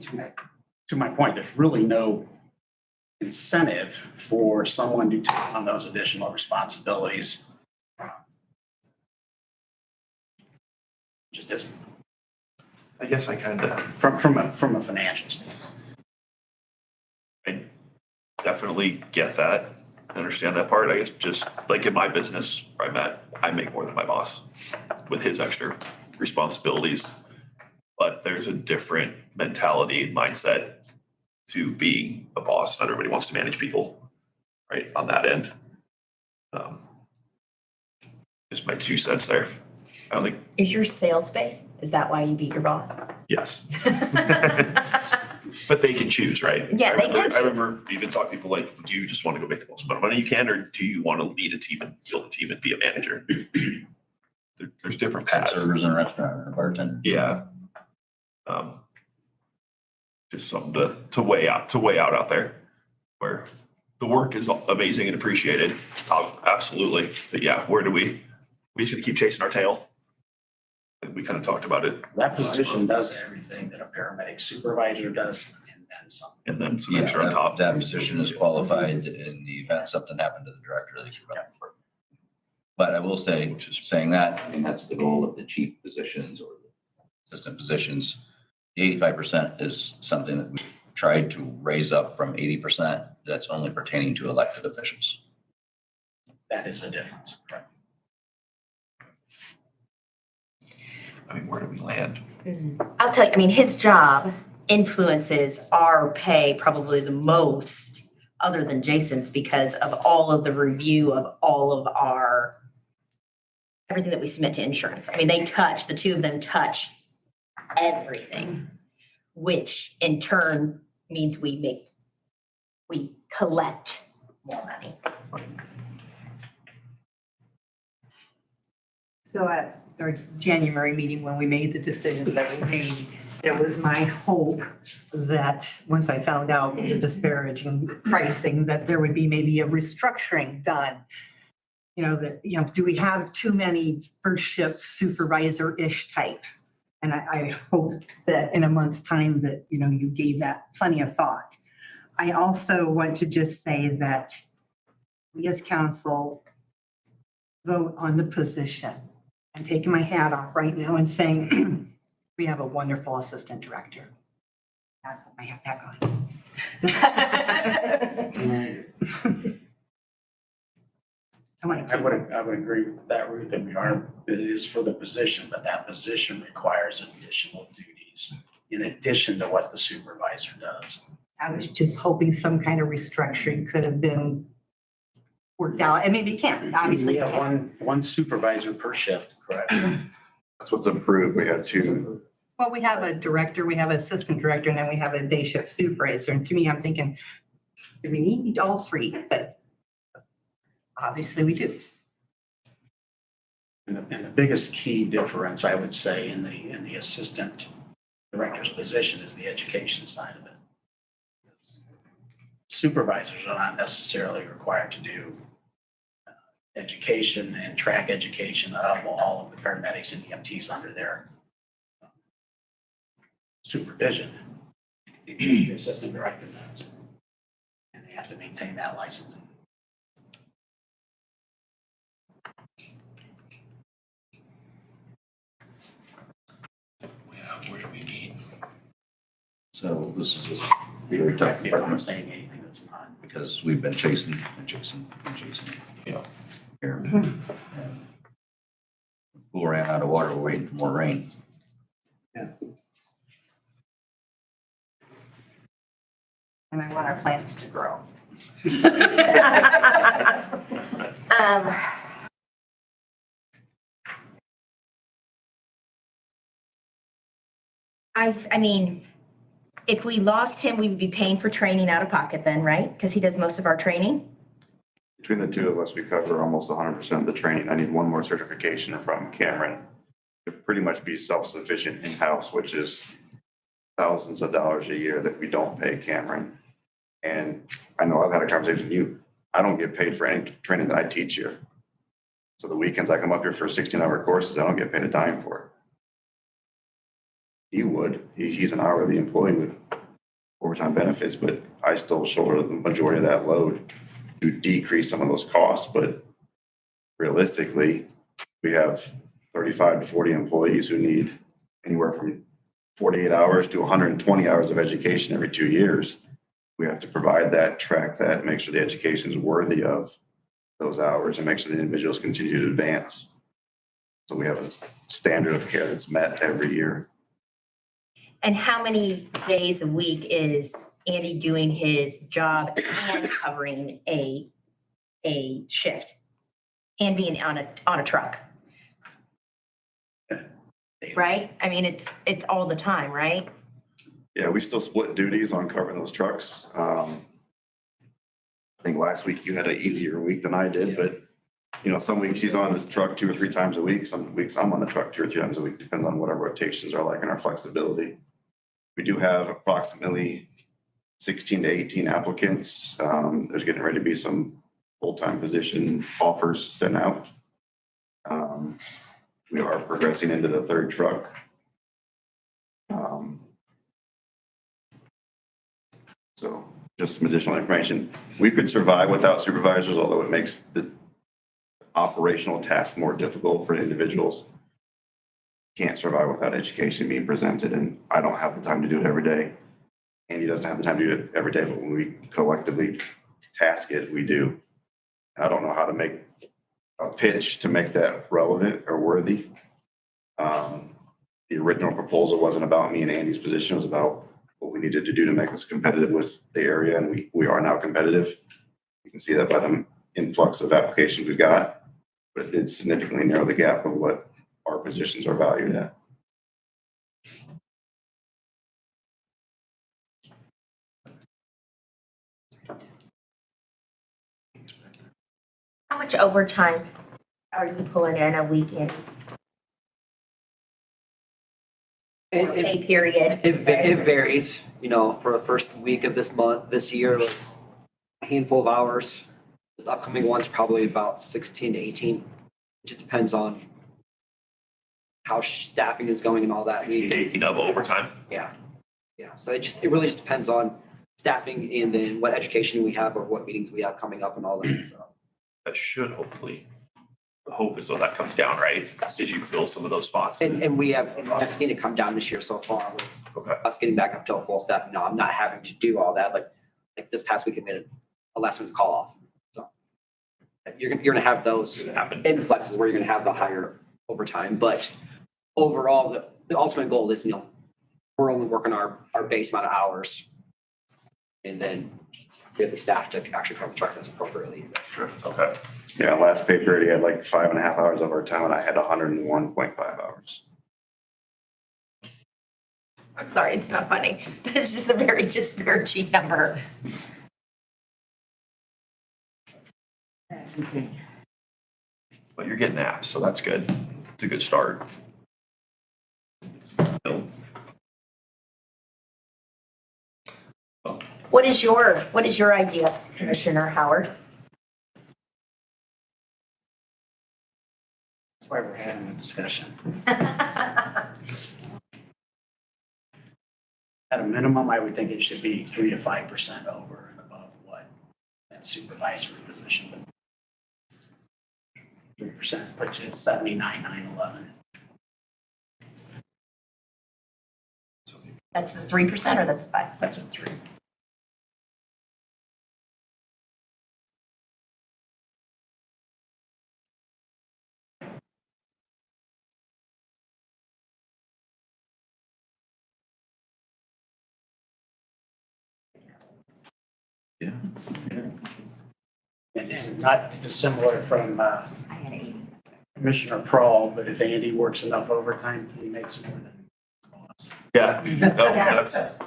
To my point, there's really no incentive for someone to take on those additional responsibilities. Just isn't, I guess I kind of. from a financial standpoint. I definitely get that, understand that part. I guess just like in my business where I'm at, I make more than my boss with his extra responsibilities. But there's a different mentality and mindset to being a boss. Not everybody wants to manage people, right, on that end. Just my 2 cents there. I don't think, Is your sales based? Is that why you beat your boss? yes. But they can choose, right? Yeah, they can I remember even talking to people like, do you just want to go make the most amount of money you can, or do you want to lead a team and build a team and be a manager? There's different paths. Servers in a restaurant or a bartender. Yeah. Just something to weigh out out there where the work is amazing and appreciated. Absolutely. But yeah, where do we just gonna keep chasing our tail? And we kind of talked about it. That position does everything that a paramedic supervisor does and then some. And then some Yeah, extra on top. that position is qualified in the event something happened to the director. They should run for it. But I will say, just saying that, I mean, that's the goal of the chief positions or the assistant positions. The 85% is something that we've tried to raise up from 80%. That's only pertaining to elected officials. That is a difference. Right. I mean, where do we land? I'll tell you, I mean, his job influences our pay probably the most, other than Jason's, because of all of the review of all of our, everything that we submit to insurance. I mean, the two of them touch everything, which in turn means we collect more money. So at our January meeting, when we made the decisions that we made, it was my hope that once I found out the disparaging pricing, that there would be maybe a restructuring done. Do we have too many first shift supervisor-ish type? And I hope that in a month's time that, you gave that plenty of thought. I also want to just say that we as council vote on the position. I'm taking my hat off right now and saying we have a wonderful assistant director. I'll put my hat back on. I would agree with that, Ruth, that it is for the position, but that position requires additional duties in addition to what the supervisor does. I was just hoping some kind of restructuring could have been worked out, and maybe it can't, obviously. We have one supervisor per shift, correct? That's what's approved. We had 2. Well, we have a director, we have an assistant director, and then we have a day shift supervisor. And to me, I'm thinking, do we need all 3? But obviously we do. And the biggest key difference, I would say, in the assistant director's position is the education side of it. Supervisors are not necessarily required to do education and track education of all of the paramedics and EMTs under their supervision. The assistant director does. And they have to maintain that licensing. Where do we need? So this is just very tough I'm department saying anything that's not. because we've been chasing. Yeah. Here. And pool ran out of water. We're waiting for more rain. And I want our plants to grow. I mean, if we lost him, we would be paying for training out of pocket then, right? Because he does most of our training. Between the two of us, we cover almost 100% of the training. I need one more certification from Cameron to pretty much be self-sufficient in-house, which is thousands of dollars a year that we don't pay Cameron. And I know I've had a conversation with you. I don't get paid for any training that I teach here. So the weekends I come up here for 16-hour courses, I don't get paid a dime for it. He would. He's an hourly employee with overtime benefits, but I still shoulder the majority of that load to decrease some of those costs. But realistically, we have 35 to 40 employees who need anywhere from 48 hours to 120 hours of education every 2 years. We have to provide that, track that, make sure the education is worthy of those hours and make sure the individuals continue to advance. So we have a standard of care that's met every year. And how many days a week is Andy doing his job and covering a shift and being on a truck? Right? I mean, it's all the time, right? Yeah, we still split duties on covering those trucks. I think last week you had an easier week than I did, but some weeks he's on the truck 2 or 3 times a week. Some weeks I'm on the truck 2 or 3 times a week, depends on what our rotations are like and our flexibility. We do have approximately 16 to 18 applicants. There's getting ready to be some full-time position offers sent out. We are progressing into the 3rd truck. So just some additional information. We could survive without supervisors, although it makes the operational task more difficult for individuals. Can't survive without education being presented, and I don't have the time to do it every day. Andy doesn't have the time to do it every day, but when we collectively task it, we do. I don't know how to make a pitch to make that relevant or worthy. The original proposal wasn't about me and Andy's position. It was about what we needed to do to make us competitive with the area, and we are now competitive. You can see that by the influx of applications we got, but it did significantly narrow the gap of what our positions are valued at. How much overtime are you pulling in a weekend? Pay period? It varies, for the first week of this year was a handful of hours. This upcoming one's probably about 16 to 18. It just depends on how staffing is going and all that. 16 to 18 of overtime. Yeah. So it really just depends on staffing and then what education we have or what meetings we have coming up and all that, so. That should hopefully, the hope is that comes down, right? Did you fill some of those spots? And I've seen it come down this year so far with us getting back up to a full staff. No, I'm not having to do all that. Like this past week, I made a last minute call off. So you're gonna have those influxes where you're gonna have the higher overtime, but overall, the ultimate goal is, we're only working our base amount of hours. And then we have the staff to actually cover the trucks as appropriately. Sure. Okay. Yeah, last pay period, he had like 5.5 hours of our time, and I had 101.5 hours. I'm sorry, it's not funny. That's just a very disparaging number. That's insane. But you're getting apps, so that's good. It's a good start. What is your idea, Commissioner Howard? Why we're having a discussion. At a minimum, I would think it should be 3 to 5% over and above what that supervisory position. 3% puts you at 79,911. That's the 3% or that's the 5%? That's a 3. Yeah. And not dissimilar from Commissioner Prawl, but if Andy works enough overtime, he makes more than us. Yeah. Oh, that's.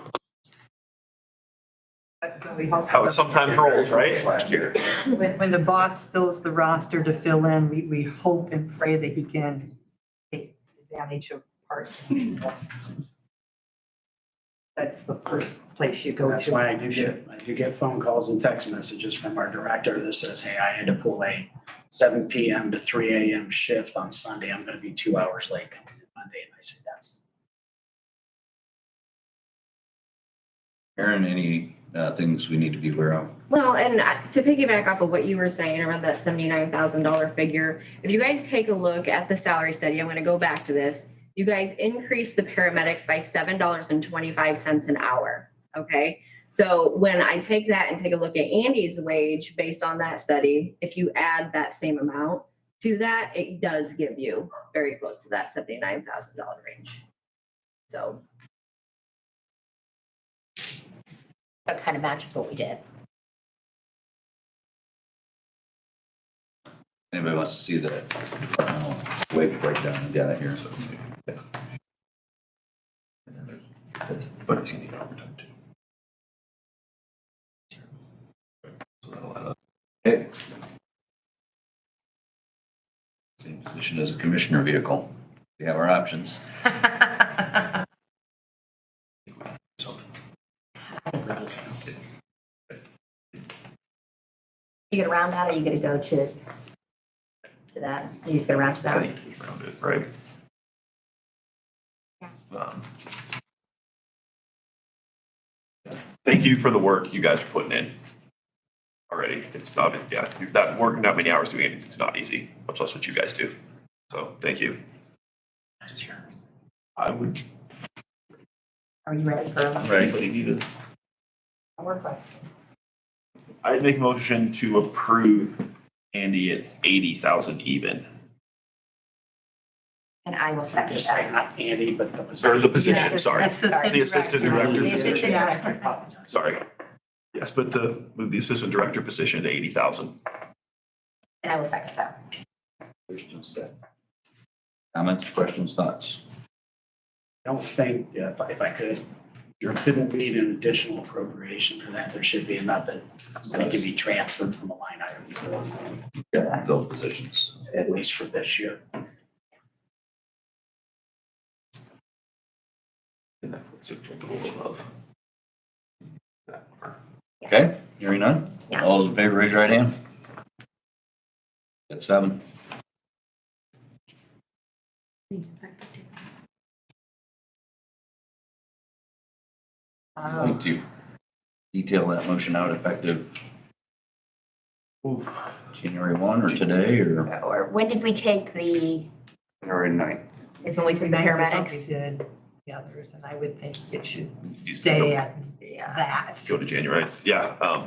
how it sometimes rolls, right? Last year. When the boss fills the roster to fill in, we hope and pray that he can take advantage of parts. That's the first place you go to. That's why I do get phone calls and text messages from our director that says, hey, I had to pull a 7 PM to 3 AM shift on Sunday. I'm gonna be 2 hours late coming in Monday. And I say, that's Aaron, any things we need to be aware of? Well, and to piggyback off of what you were saying around that $79,000 figure, if you guys take a look at the salary study, I'm gonna go back to this. You guys increased the paramedics by $7.25 an hour, okay? So when I take that and take a look at Andy's wage based on that study, if you add that same amount to that, it does give you very close to that $79,000 range. So. That kind of matches what we did. Anybody wants to see the wage breakdown and data here? But it's gonna need overtime too. So that'll add up. Okay. Same position as a commissioner vehicle. We have our options. I think we do too. You gonna round that or you gonna go to that? You just gonna round to I that? think you round it, right? Yeah. Thank you for the work you guys are putting in already. It's not, yeah, that working that many hours doing anything's not easy, much less what you guys do. So thank you. I would. Are you ready for a Right. You need it. work life? I'd make a motion to approve Andy at 80,000 even. And I will second just saying, that. not Andy, but the position. Or the position, Yeah. sorry. Assistant The assistant director The assistant position. director. I apologize. Sorry. Yes, but to move the assistant director position to 80,000. And I will second that. Comments, questions, thoughts? I don't think, yeah, if I could, there couldn't be an additional appropriation for that. There should be enough that it can be transferred from a line item, Yeah, those positions. at least for this year. And that puts it a little above. that number. Okay, hearing none? Yeah. All those in favor, raise your right hand. That's 7. Going to detail that motion out effective January 1 or today or? Or when did we take the, January 9th. it's when we took the paramedics? Did the others, and I would think it should Needs to stay at Yeah. that. Go to January, yeah,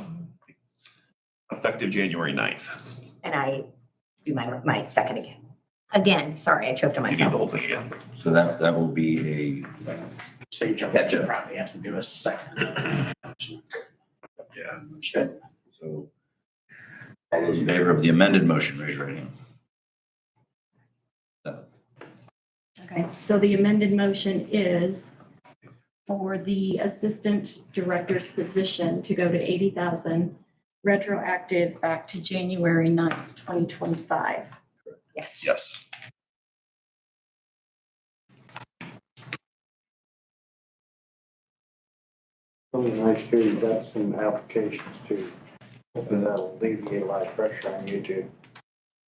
effective January 9th. And I do my second again. Again, sorry, I choked on You need the myself. whole thing again. So that will be Stage of, Gotcha. probably have to do a second. Yeah. okay. So all those in favor of the amended motion, raise your right hand. Okay, so the amended motion is for the assistant director's position to go to 80,000, retroactive back to January 9th, 2025. Yes. Yes. Something nice too, you've got some applications too. Hopefully that'll alleviate a lot of pressure on you to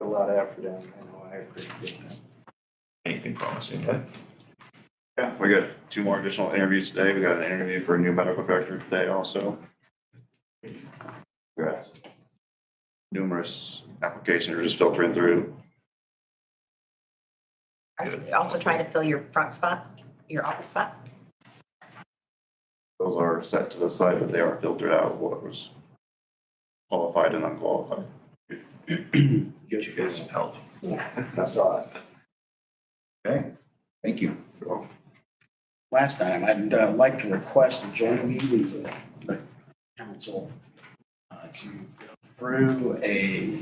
put a lot of effort in, I appreciate that. Anything promising, but Yeah, we got 2 more additional interviews today. We got an interview for a new medical director today also. We got numerous applications are just filtering through. Are you also trying to fill your front spot, your office spot? Those are set to the side, but they are filtered out what was qualified and unqualified. get you guys some help. Yeah. I saw it. Okay, thank you. So, Last item, I'd like to request a joint meeting with the council to go through a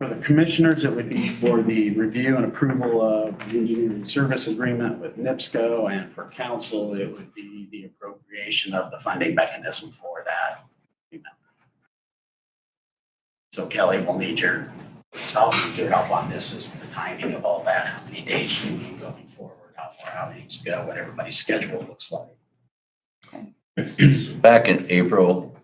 For the commissioners, it would be for the review and approval of the engineering service agreement with NIPSCO, and for council, it would be the appropriation of the funding mechanism for that. So Kelly will need your help on this as to the timing of all that, how many days we need going forward, how far out things go, what everybody's schedule looks like. Back in April,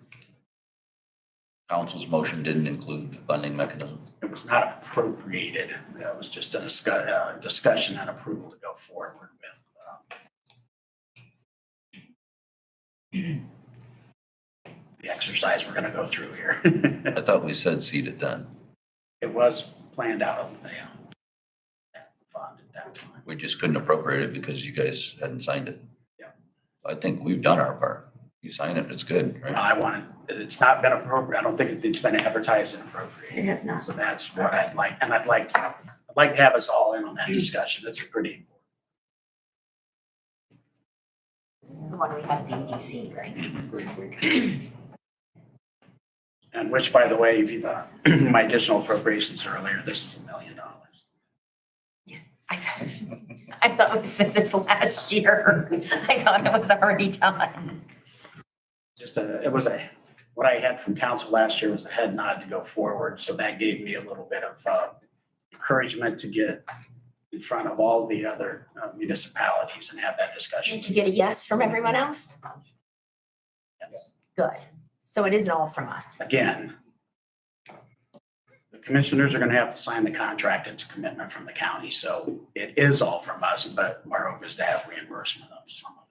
council's motion didn't include the funding mechanism. It was not appropriated. It was just a discussion and approval to go forward with. The exercise we're gonna go through here. I thought we said seed it then. It was planned out of the fund at that time. We just couldn't appropriate it because you guys hadn't signed it. Yeah. I think we've done our part. You sign it, it's good, right? It's not been appropriate. I don't think it's been advertised and appropriated. It has not. So that's what I'd like, and I'd like to have us all in on that discussion. It's pretty important. This is the one we had at the EDC, right? And which, by the way, if you thought my additional appropriations earlier, this is $1 million. I thought we spent this last year. I thought it was already done. What I had from council last year was a head nod to go forward. So that gave me a little bit of encouragement to get in front of all the other municipalities and have that discussion. Did you get a yes from everyone else? Yes. Good. So it isn't all from us. Again, the commissioners are going to have to sign the contract. It's a commitment from the county. So it is all from us, but our hope is to have reimbursement of some of it.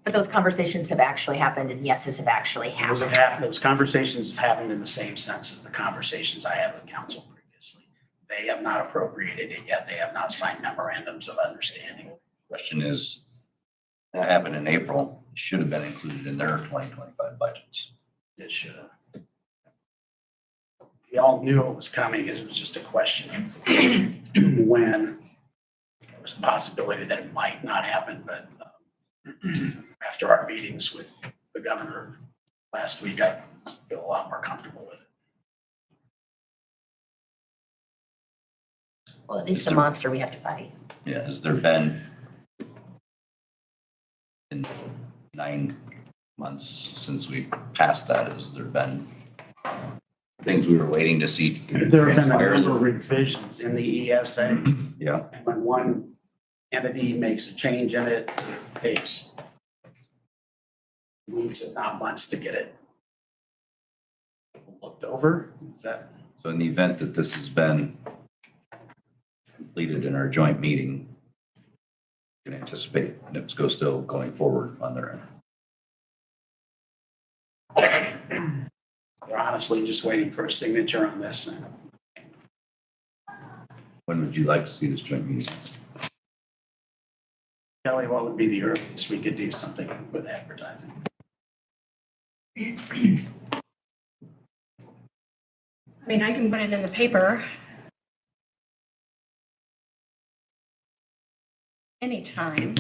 But those conversations have actually happened and yeses have actually happened. Those conversations have happened in the same sense as the conversations I had with council previously. They have not appropriated it yet. They have not signed memorandums of understanding. Question is, that happened in April. It should have been included in their 2025 budgets. It should have. We all knew it was coming. It was just a question of when. There was a possibility that it might not happen, but after our meetings with the governor last week, I feel a lot more comfortable with it. Well, it is a monster we have to fight. Yeah, has there been in 9 months since we passed that, has there been things we were waiting to see There have been a transpire? number of revisions in the ESA. Yeah. And when one entity makes a change in it, it takes weeks, if not months, to get it looked over. Is that? So in the event that this has been completed in our joint meeting, you can anticipate NIPSCO still going forward on their end. We're honestly just waiting for a signature on this. When would you like to see this joint meeting? Kelly, what would be the earliest we could do something with advertising? I mean, I can put it in the paper. Anytime.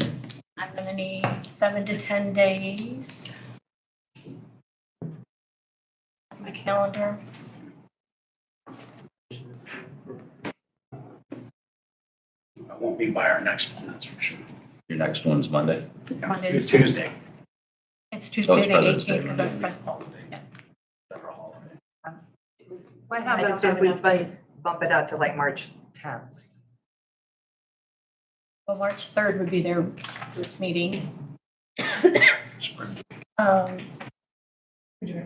I'm gonna need 7 to 10 days. My calendar. It won't be by our next one, that's for sure. Your next one's Monday? It's Monday. It's Tuesday. It's Oh, Tuesday it's the President's Day, 18th, because that's right? President's Day. Yeah. What I happens don't if we have enough bump it out to like March 10th? Well, March 3rd would be their first meeting.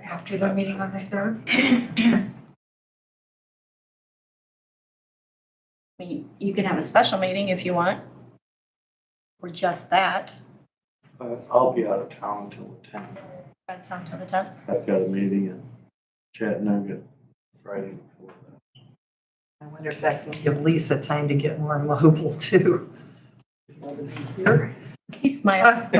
After their meeting on the 3rd. I mean, you can have a special meeting if you want. Or just that, I'll be out of town till the 10th. out of town till the 10th. I've got a meeting in Chattanooga Friday before that. I wonder if that can give Lisa time to get more mobile too. He smiled.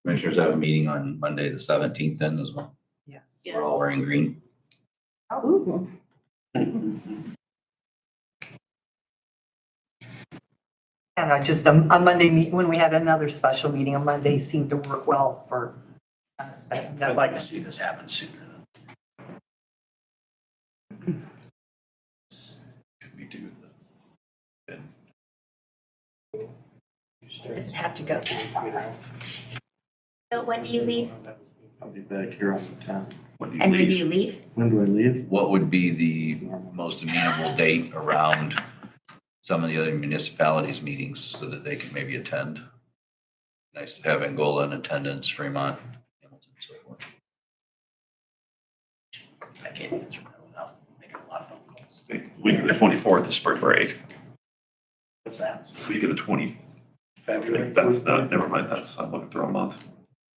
Commissioners have a meeting on Monday, the 17th then as well. Yes. We're all wearing green. And just a Monday, when we had another special meeting, a Monday seemed to work well for I'd like to see this happen sooner. Could we do this? Does it have to go through? So when do you leave? I'll be back here on the 10th. When do you And when do leave? you leave? When do I leave? What would be the most amenable date around some of the other municipalities' meetings so that they can maybe attend? Nice to have Angola in attendance, Fremont, Hamilton, and so forth. I can't answer that without making a lot of phone calls. Week of the 24th is spring break. What's that? Week of the 20th. February? That's not, never mind, I'm looking through a month.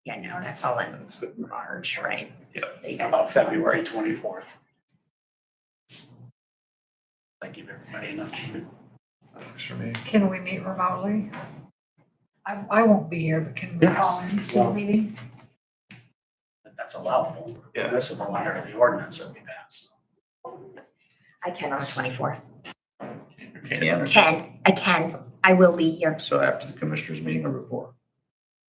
Yeah, no, that's all in March, right? Yeah. You How guys- about February 24th? I give everybody enough to. Works for me. Can we meet remotely? I won't be here, but can we call in to the meeting? That's allowable, Yeah. permissible under the ordinance that we passed. I can on the 24th. Can, I can. I will be here. so after the commissioners meeting or before?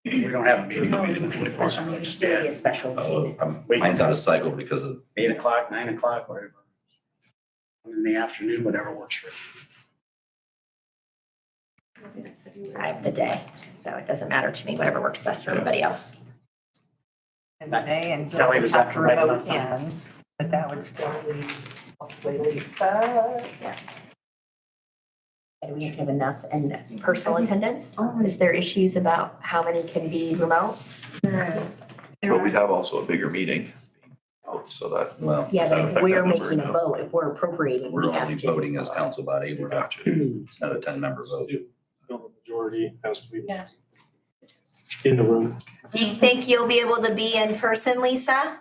We don't have a meeting. No, We it'll do be a it special meeting. It'll be a special meeting. Mine's out of cycle because of 8 o'clock, 9 o'clock, whatever. In the afternoon, whatever works for you. I have the day, so it doesn't matter to me, whatever works best for everybody else. And May and Kelly, Jill does have that to provide remote enough in, but that would still leave hopefully Lisa. And we have enough in personal attendance? Is there issues about how many can be remote? There is. But we'd have also a bigger meeting. So that, well, Yeah, Does that but if affect we're that number? making a No. vote, if we're appropriating, we're we have only to. voting as council body. We're not, it's not a 10-member vote. The majority has to be Yeah. in the room. Do you think you'll be able to be in person, Lisa?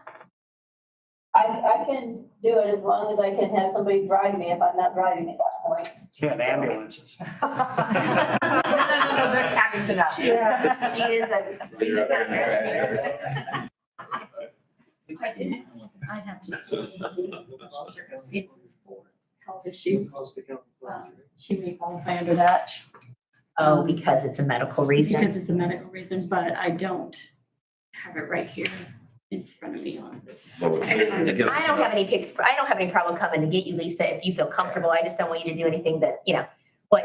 I can do it as long as I can have somebody drive me if I'm not driving at that point. You have ambulances. No, they're taxing it up. Yeah. She is I'd have to. Circumstances for health issues. She may qualify under that Oh, because it's a medical reason. because it's a medical reason, but I don't have it right here in front of me on this. I don't have any problem coming to get you, Lisa, if you feel comfortable. I just don't want you to do anything that,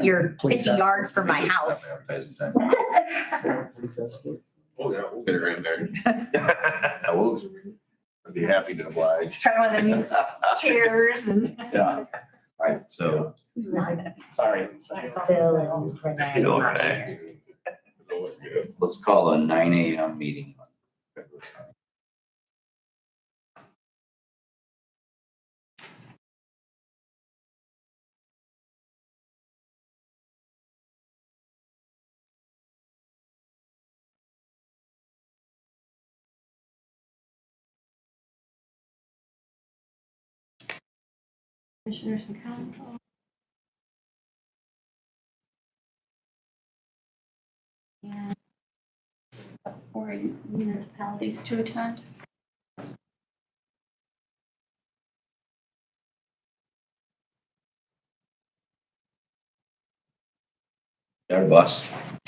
you're 50 yards from my house. Advertising time. Oh, yeah, we'll get her in there. I will. I'd be happy to oblige. Try one of those chairs and. Yeah. Right, so Who's not gonna be? Sorry. Phil and Renee. You know, Renee. let's call a 9 a.m. meeting. Commissioners and council. And that's for municipalities to attend. Our bus.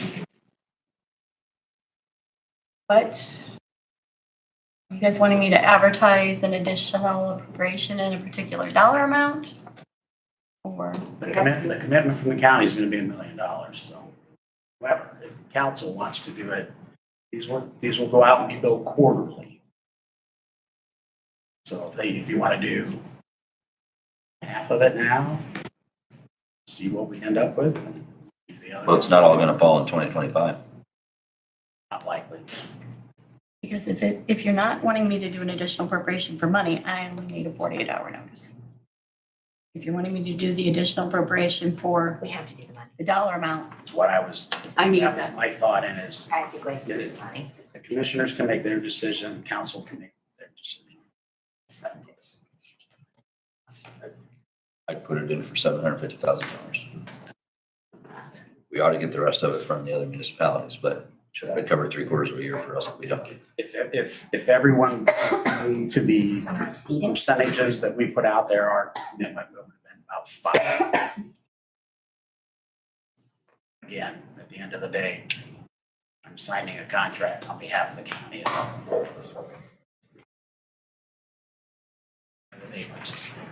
But you guys wanting me to advertise an additional appropriation in a particular dollar amount? Or? The commitment from the county is gonna be $1 million, so. However, if council wants to do it, these will go out and be billed quarterly. So if you wanna do half of it now, see what we end up with. And do the other. Well, it's not all gonna fall in 2025. Not likely. Because if you're not wanting me to do an additional appropriation for money, I only need a 48-hour notice. If you're wanting me to do the additional appropriation for We have to do the money. the dollar amount, That's what I was, I need that that. was my thought in is Practically Get it. money. the commissioners can make their decision, council can make their decision. I'd put it in for $750,000. We ought to get the rest of it from the other municipalities, but should I cover 3/4 of a year for us if we don't? If everyone to the percentages that we put out there, our commitment would have been about 5. Again, at the end of the day, I'm signing a contract on behalf of the county. They participate.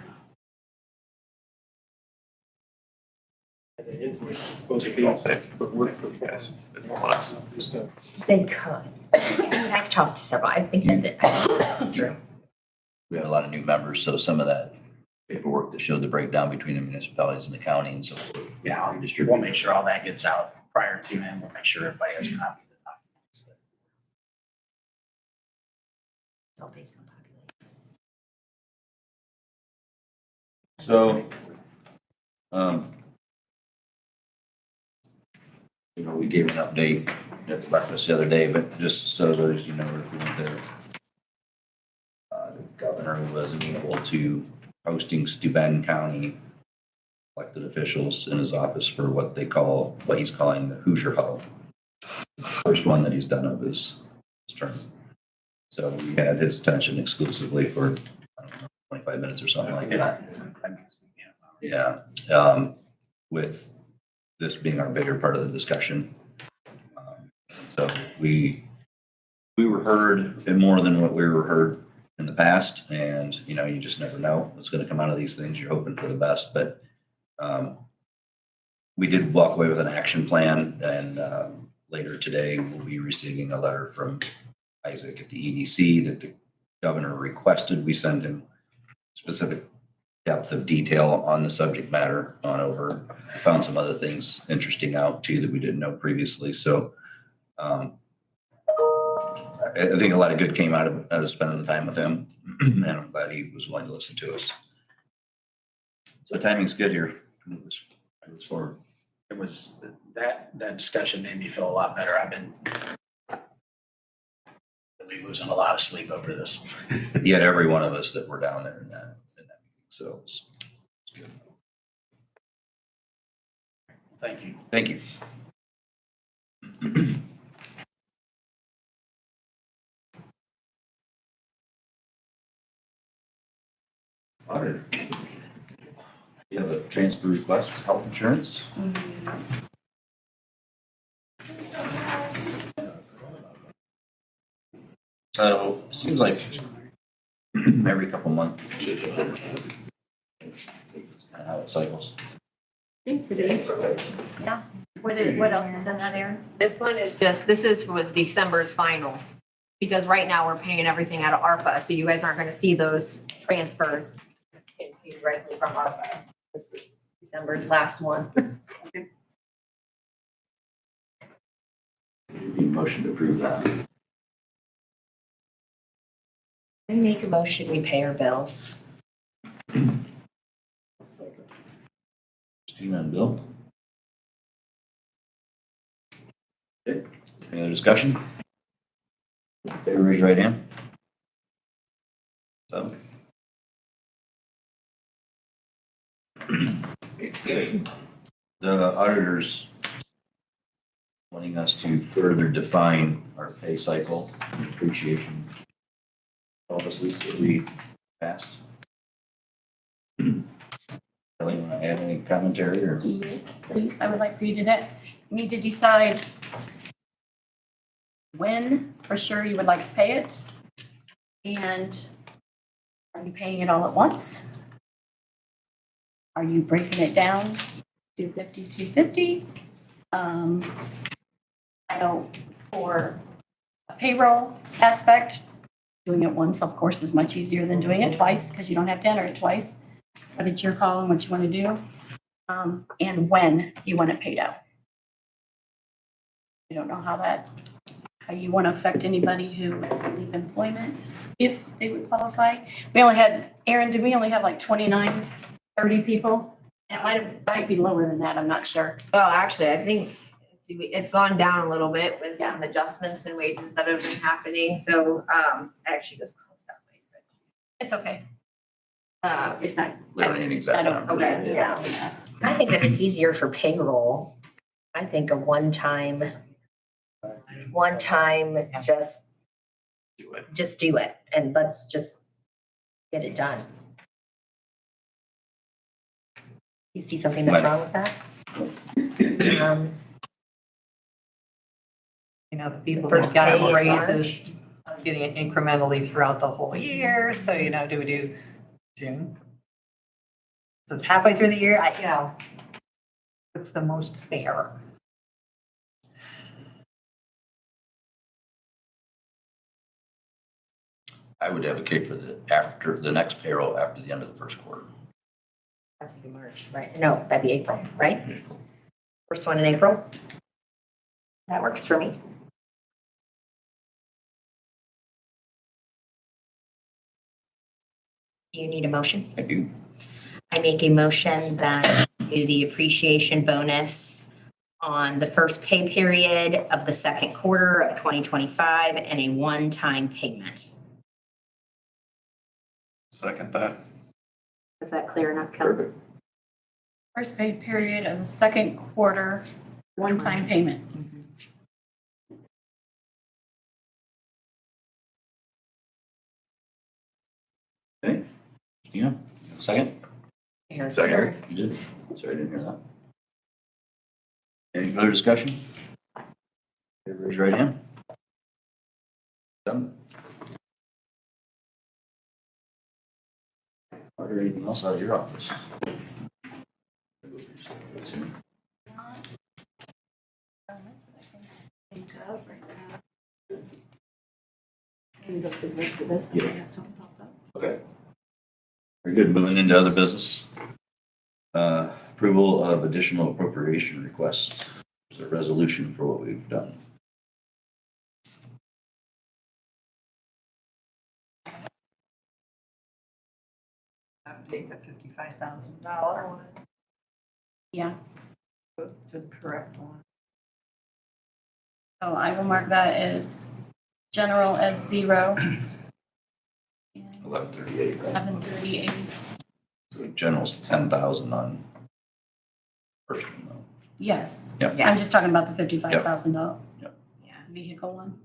Supposed to be all set, but work for you guys. It's more or less. They could. I've talked to several, I think that. We have a lot of new members, so some of that paperwork that showed the breakdown between the municipalities and the county and so forth. Yeah, we'll make sure all that gets out prior to him. We'll make sure everybody has a copy of the documents. It's all based on So, we gave an update at breakfast the other day, but just so those, if we went there. The governor wasn't equal to hosting Steuben County elected officials in his office for what he's calling the Hoosier Hub. First one that he's done of his term. So we had his attention exclusively for, 25 minutes or something like that. Yeah, with this being our bigger part of the discussion. So we were heard in more than what we were heard in the past, and you just never know what's going to come out of these things. You're hoping for the best, but we did walk away with an action plan, and later today we'll be receiving a letter from Isaac at the EDC that the governor requested we send him specific depth of detail on the subject matter on over. We found some other things interesting out too that we didn't know previously. So I think a lot of good came out of spending the time with him, and I'm glad he was willing to listen to us. So timing's good here. It was that discussion made me feel a lot better. I've been really losing a lot of sleep over this. Yet every one of us that were down there in that meeting. So it's good. Thank you. Thank you. Auditor. You have a transfer request, health insurance? So it seems like every couple months. Kind of how it cycles. Seems to be. Yeah. What else is in that, Aaron? This one is was December's final, because right now we're paying everything out of ARPA, so you guys aren't gonna see those transfers directly from ARPA. This was December's last one. Motion to approve that. I make a motion, we pay our bills. Christina and Bill. Okay. Any other discussion? Okay, raise your right hand. So. The auditors wanting us to further define our pay cycle and depreciation policies that we passed. Kelly, want to add any commentary or? Please, I would like for you to need to decide when for sure you would like to pay it. And are you paying it all at once? Are you breaking it down, 250, 250? I know for a payroll aspect, doing it once, of course, is much easier than doing it twice because you don't have to enter it twice. But it's your call on what you want to do and when you want it paid out. I don't know how you want to affect anybody who leave employment, if they would qualify. We only had, Aaron, did we only have like 29, 30 people? It might be lower than that, I'm not sure. Well, actually, I think it's gone down a little bit with some adjustments and wages that have been happening, so I actually just closed that way. It's okay. It's not. We don't need an exact number. Okay, yeah. I think that it's easier for payroll. I think a one time, just do it and let's just get it done. You see something that's wrong with that? You know, the people First who got day in raises, getting it incrementally throughout the whole year, so do we do June? So it's halfway through the year, what's the most fair? I would advocate for the next payroll after the end of the first quarter. Has to be March, right? No, that'd be April, right? First one in April. That works for me. You need a motion? I do. I make a motion that do the appreciation bonus on the first pay period of the second quarter of 2025 and a one-time payment. Second that. Is that clear enough, Kelly? Perfect. First pay period of the second quarter, one-time payment. Okay. Christina, second? Second. You did? Sorry, I didn't hear that. Any further discussion? Raise your right hand. Done. Are there anything else out of your office? Okay. Very good. Moving into other business. Approval of additional appropriation requests. There's a resolution for what we've done. Take the $55,000 one Yeah, to the correct one. so I will mark that as general as 0. 1138, right? 1138. So general's 10,000 on first one though. Yes. Yep. I'm just talking about the $55,000 Yep. vehicle one.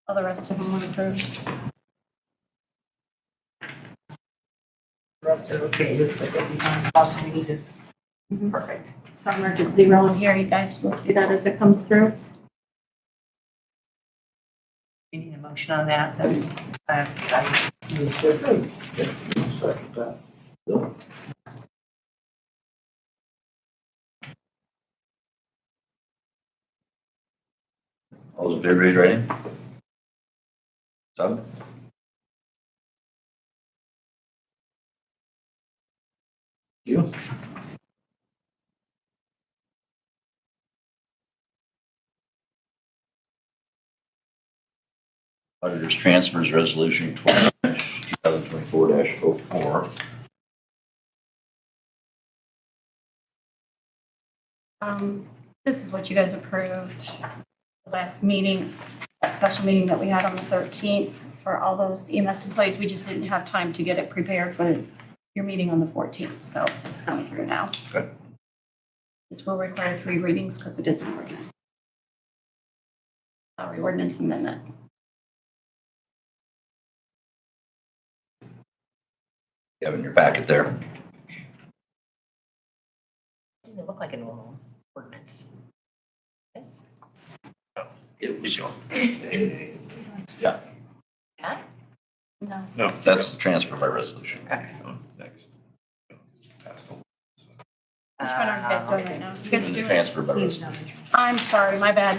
All the rest of them were approved. Rest are okay, just the $55,000 we needed. Perfect. So I marked it 0 on here. You guys will see that as it comes through. You need a motion on that, then. All those in favor, raise your right hand. Sub? You. Auditor's transfers resolution 2024-04. This is what you guys approved the last meeting, that special meeting that we had on the 13th for all those EMS employees. We just didn't have time to get it prepared for your meeting on the 14th, so it's coming through now. Okay. This will require 3 readings because it is an ordinance. Salary ordinance amendment. You have it in your packet there. Doesn't look like a normal ordinance. Yes? It was. Yeah, Yeah? No. No. that's the transfer by resolution. Okay. Next. Which one are you guys doing right now? You guys Doing the do- transfer by resolution. I'm sorry, my bad.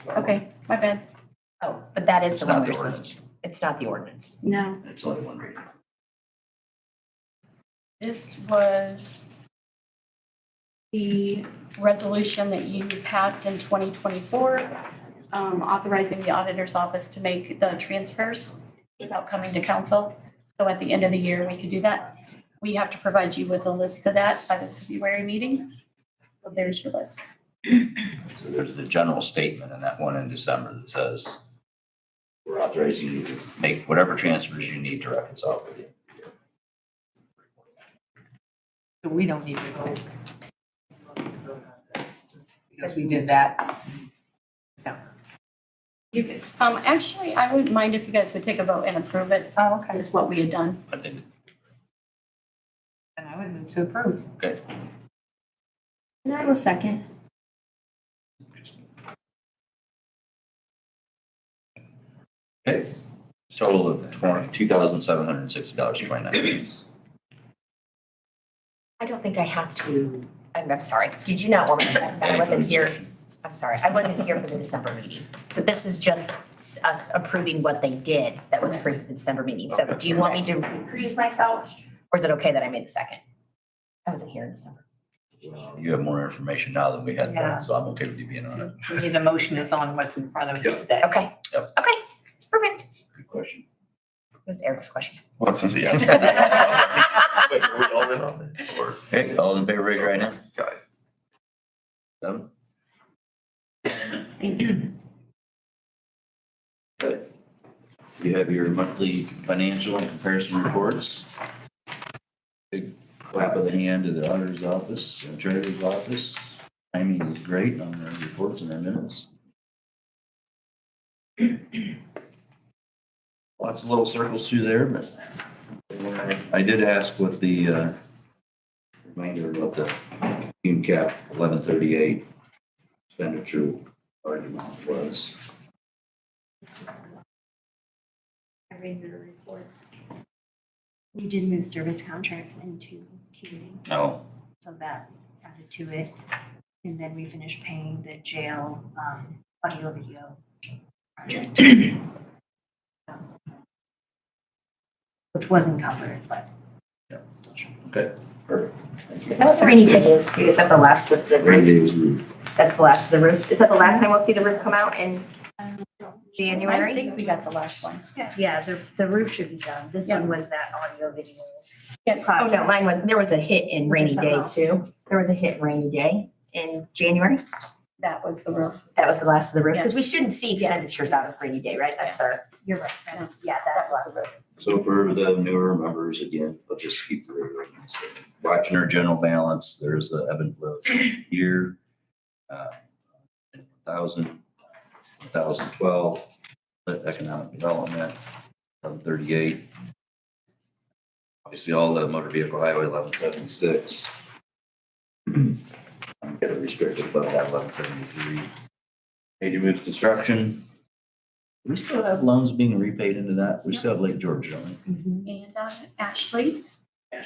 Okay, my bad. Oh, but that is It's the one not we're the supposed ordinance. to. It's not the ordinance. No, It's only one reading. this was the resolution that you passed in 2024, authorizing the auditor's office to make the transfers without coming to council. So at the end of the year, we could do that. We have to provide you with a list of that by the February meeting. So there's your list. So there's the general statement in that one in December that says we're authorizing you to make whatever transfers you need to reconcile with you. So we don't need to vote. Because we did that. So. You could, actually, I wouldn't mind if you guys would take a vote and approve it. Oh, okay. Is what we had done. I think, And I would move to approve. okay. And I will second. Okay, total of $2,760.29. I don't think I have to, I'm sorry, did you not want me to, that I wasn't here? I'm sorry, I wasn't here for the December meeting, but this is just us approving what they did that was approved at the December meeting. So do you want me to recuse myself, or is it okay that I made the second? I wasn't here in December. You have more information now than we had Yeah. then, so I'm okay with you being on it. To me, the motion is on what's in front of us today. Okay. Yep. Okay, perfect. Good question. It was Eric's question. Well, it says yes. Wait, are we all in on it? Or? Okay, all in favor, raise your right hand. Got it. 7. Thank you. Good. You have your monthly financial and comparison reports. Big clap of the hand to the auditor's office and treasurer's office. Timing is great on their reports and their minutes. Lots of little circles through there, but I did ask what the reminder of what the Cume Cap 1138 expenditure argument was. I read your report. We did move service contracts into Cume, No. so that added to it. And then we finished paying the jail, audio video project. Which wasn't covered, but. Yeah. Okay, perfect. Is that what the rainy day is too? Is that the last of the roof? Rainy day's roof. That's the last of the roof? Is that the last time we'll see the roof come out in I January? think we got the last one. Yeah, the roof should be done. This one was that audio video. Oh, no, mine was, there was a hit in rainy day too. There was a hit in rainy day in January. That was the roof. That was the last of the roof, Yes. because we shouldn't see expenditures out of rainy day, right? That's our. You're right. That's last the roof. So for the newer members, again, let's just keep watching our general balance. There's the ebb and flow here. 1,012, economic development, 1138. Obviously, all the motor vehicle highway, 1176. I'm getting restricted above that, 1173. Major moves construction. Do we still have loans being repaid into that? We still have Lake George, don't we? And Ashley. And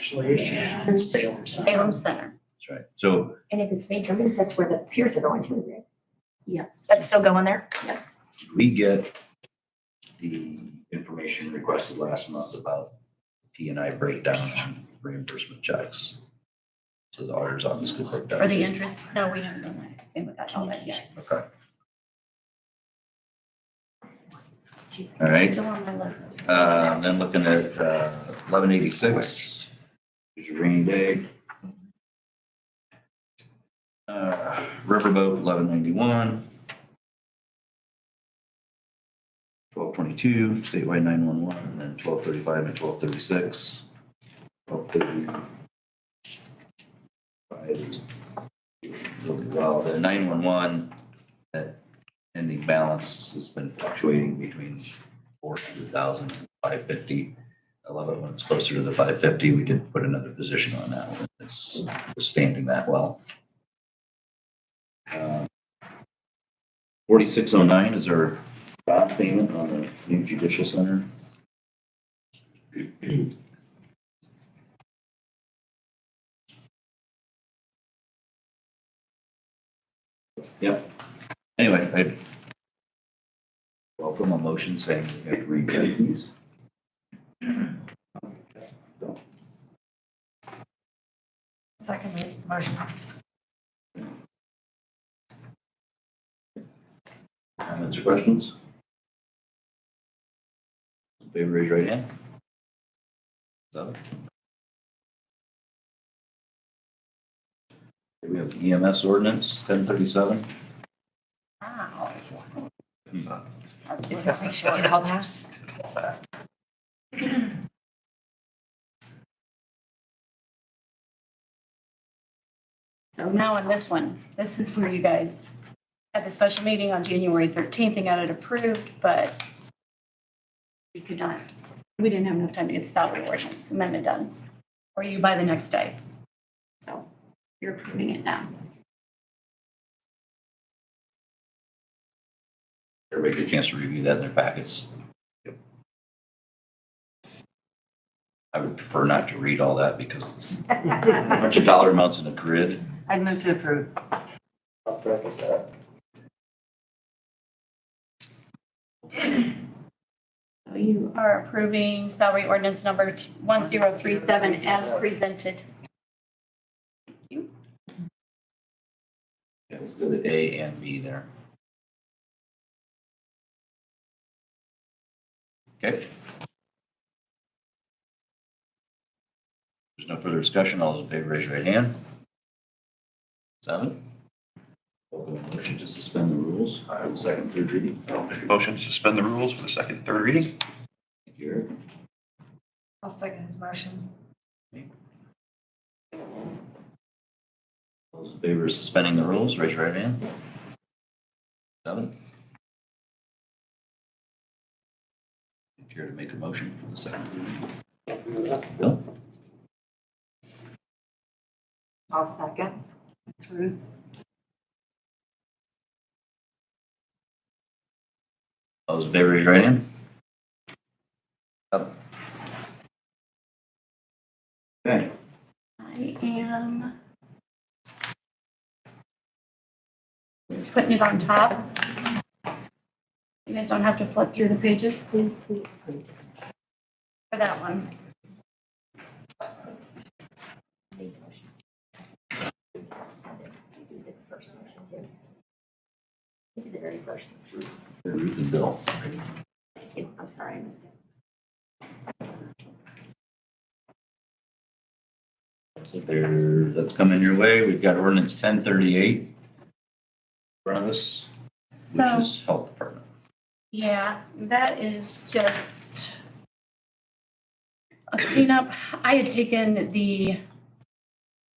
Salem Center. That's right. So And if it's major moves, that's where the piers are going to, right? Yes. That's still going there? Yes. we get the information requested last month about P&I breakdown and reimbursement checks. So the auditor's office could break down. For the interest, no, we haven't done that. We haven't got all that yet. Okay. All right. Still on my list. Then looking at 1186, there's your rainy day. Riverboat 1191. 1222, statewide 911, and then 1235 and 1236. 1235 is really well. The 911, that ending balance has been fluctuating between 400,000 and 550. I love it when it's closer to the 550. We did put another position on that one. It's standing that well. 4609 is our bond payment on the new judicial center. Yep. Anyway, I welcome a motion saying we have to read these. Second motion. Comments or questions? In favor, raise your right hand. 7. Okay, we have the EMS ordinance 1037. Wow. It's not. Is this what you said all that? So now on this one, this is where you guys had the special meeting on January 13th and got it approved, but we could not, we didn't have enough time to get the salary ordinance amendment done, or you by the next day. So you're approving it now. Everybody get a chance to review that in their packets. I would prefer not to read all that because it's a bunch of dollar amounts in a grid. I'd move to approve. I'll second that. So you are approving salary ordinance number 1037 as presented. Let's go to A and B there. Okay. There's no further discussion. All those in favor, raise your right hand. 7. Motion to suspend the rules. Second, third reading. I'll make a motion to suspend the rules for the second, third reading. Thank you, Eric. I'll second his motion. Those in favor of suspending the rules, raise your right hand. 7. Care to make a motion for the second reading? Bill? I'll second. It's Ruth. Those in favor, raise your right hand. Up. Okay. I am just putting it on top. You guys don't have to flip through the pages for that one. The very first. Ruth and Bill. I'm sorry, I missed it. There, that's coming your way. We've got ordinance 1038 in front of us, which So, is health department. yeah, that is just a cleanup. I had taken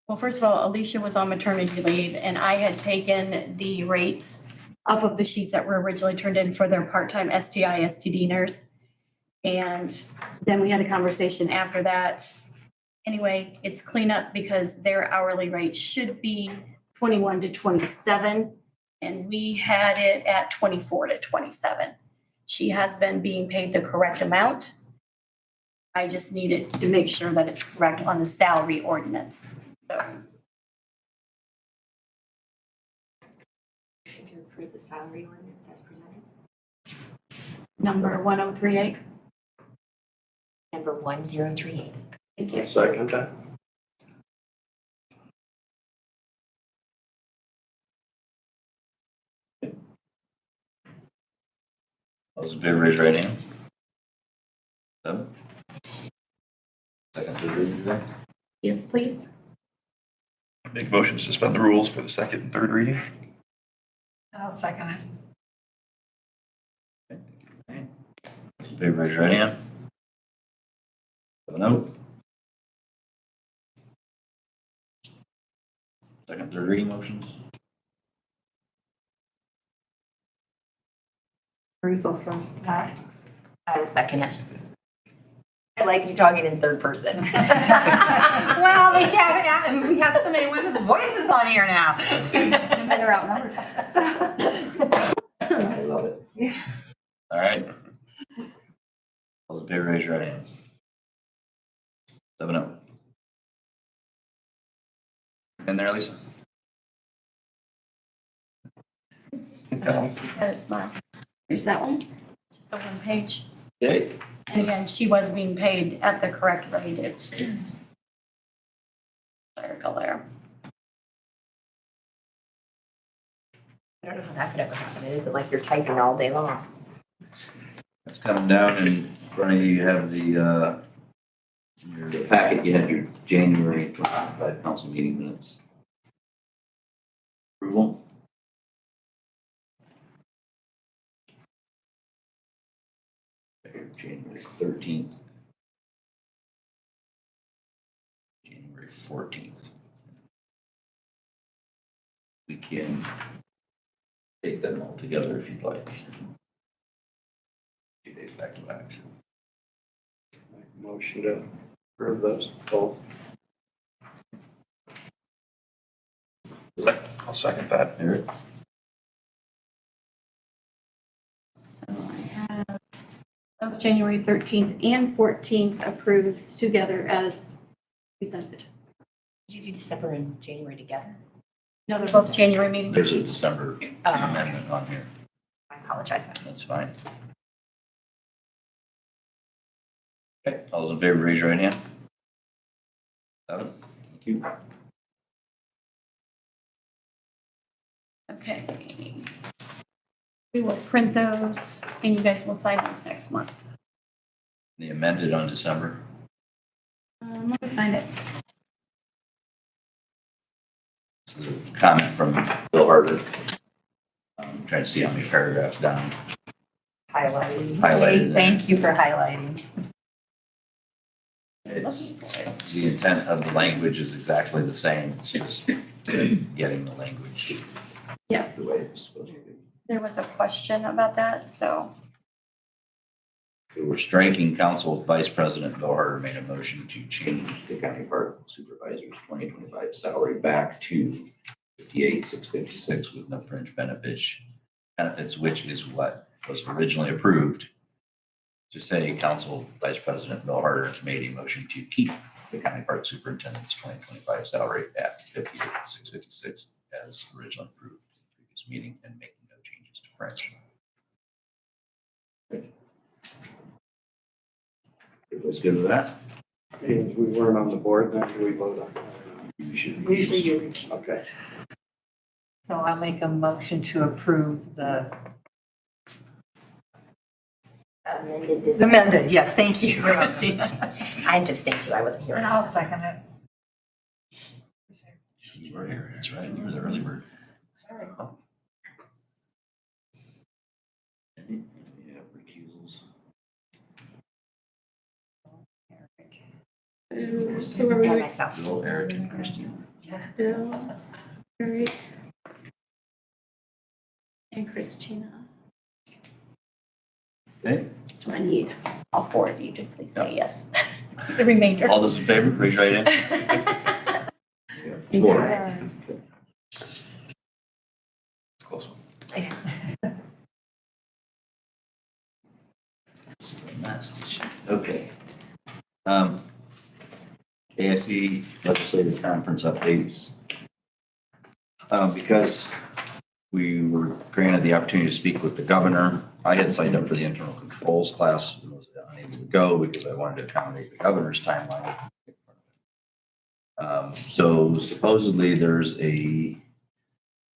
well, first of all, Alicia was on maternity leave and I had taken the rates off of the sheets that were originally turned in for their part-time STI, STD nurse. And then we had a conversation after that. Anyway, it's cleanup because their hourly rate should be 21 to 27, and we had it at 24 to 27. She has been being paid the correct amount. I just needed to make sure that it's correct on the salary ordinance. So Motion to approve the salary ordinance as presented. number 1038. Number 1038. Thank you. Second that. Those in favor, raise your right hand. 7. Second, third reading today. Yes, please. Make a motion to suspend the rules for the second and third reading. I'll second it. Those in favor, raise your right hand. 7-0. Second, third reading motions. Ruth will first, Pat. I will second it. I like you talking in third person. Well, we have so many women's voices on here now. Better outnumbered. I love it. All right. Those in favor, raise your right hand. 7-0. In there, Lisa? That's mine. Here's that one. Just the one page. Okay. And again, she was being paid at the correct rate. It's just clerical there. I don't know how that could ever happen. It isn't like you're typing all day long. That's coming down in front of you. You have your packet, you had your January 25 council meeting minutes. Approval? January 13th. January 14th. We can take them all together if you'd like. 2 days back to back. Motion to approve those both. I'll second that. Eric? Both January 13th and 14th approved together as presented. Did you do December and January together? No, they're both January meetings. There's a December amendment on here. I apologize. That's fine. Okay, all those in favor, raise your right hand. 7, thank you. Okay. We will print those and you guys will sign those next month. The amended on December. Let me find it. This is a comment from Bill Harder. I'm trying to see how many paragraphs down. Highlighting. Highlighted. Thank you for highlighting. It's, the intent of the language is exactly the same. It's just getting the language Yes, the way it's supposed to be. there was a question about that, so. We're striking council vice president Bill Harder made a motion to change the county park supervisor's 2025 salary back to 58,656 with no fringe benefits, which is what was originally approved. To say council vice president Bill Harder made a motion to keep the county park superintendent's 2025 salary at 58,656 as originally approved in the previous meeting and making no changes to fringe. Everybody's good with that? And we weren't on the board, then do we vote on that? You should. Usually you. Okay. So I'll make a motion to approve the Amended this. amended, yes, thank you, Christina. I abstained too, I wasn't here. And I'll second it. You were here, that's right, you were the early bird. Sorry. Any recusals? Who are we? And myself. Bill, Eric, and Christine. Bill, Eric, and Christina. Okay, So I need all four of you to please say yes. The remainder. all those in favor, raise your right hand. Thank Four. you. It's a close one. Okay. ASE legislative conference updates. Because we were granted the opportunity to speak with the governor, I had signed up for the internal controls class and was unable to go because I wanted to accommodate the governor's timeline. So supposedly there's a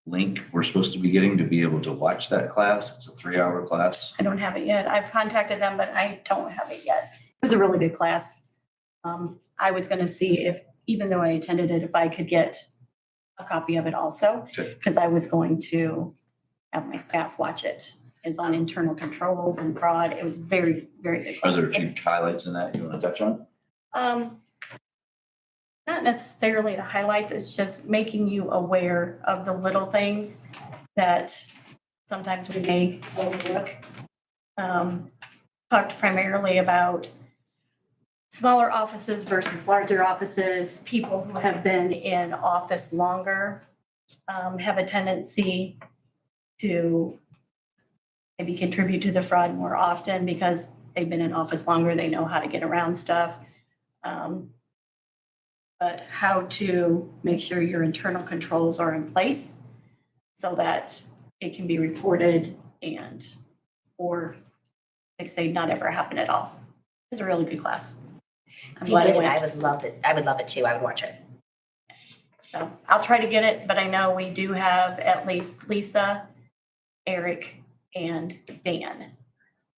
link we're supposed to be getting to be able to watch that class. It's a 3-hour class. I don't have it yet. I've contacted them, but I don't have it yet. It was a really good class. I was gonna see if, even though I attended it, if I could get a copy of it also, because I was going to have my staff watch it. It was on internal controls and fraud. It was very, very good Are class. there a few highlights in that you want to touch on? Not necessarily the highlights, it's just making you aware of the little things that sometimes we may overlook. Talked primarily about smaller offices versus larger offices. People who have been in office longer have a tendency to maybe contribute to the fraud more often because they've been in office longer, they know how to get around stuff. But how to make sure your internal controls are in place so that it can be reported and, or like say, not ever happen at all. It was a really good class. I'm If you glad get I it, I went. would love it. I would love it too. I would watch it. So I'll try to get it, but I know we do have at least Lisa, Eric, and Dan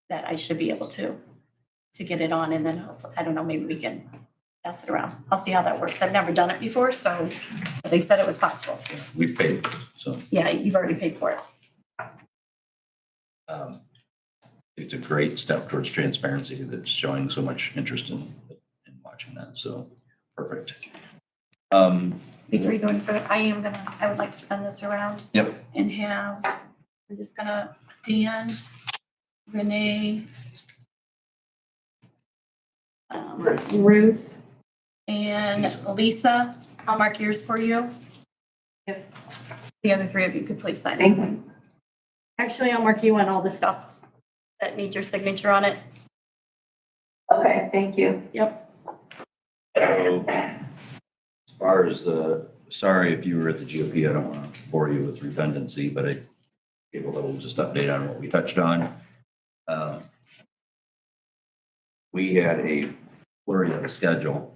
that I should be able to get it on, and then hopefully, I don't know, maybe we can pass it around. I'll see how that works. I've never done it before, so they said it was possible. We paid, so. Yeah, you've already paid for it. It's a great step towards transparency that's showing so much interest in watching that, so perfect. Before you go into it, I would like to send this around. Yep. And have, I'm just gonna, Dan, Renee, Ruth, and Lisa. I'll mark yours for you. If the other three of you could please sign it. Actually, I'll mark you on all the stuff that needs your signature on it. Okay, thank you. So, as far as sorry if you were at the GOP, I don't want to bore you with redundancy, but I gave a little just update on what we touched on. We had a flurry of a schedule.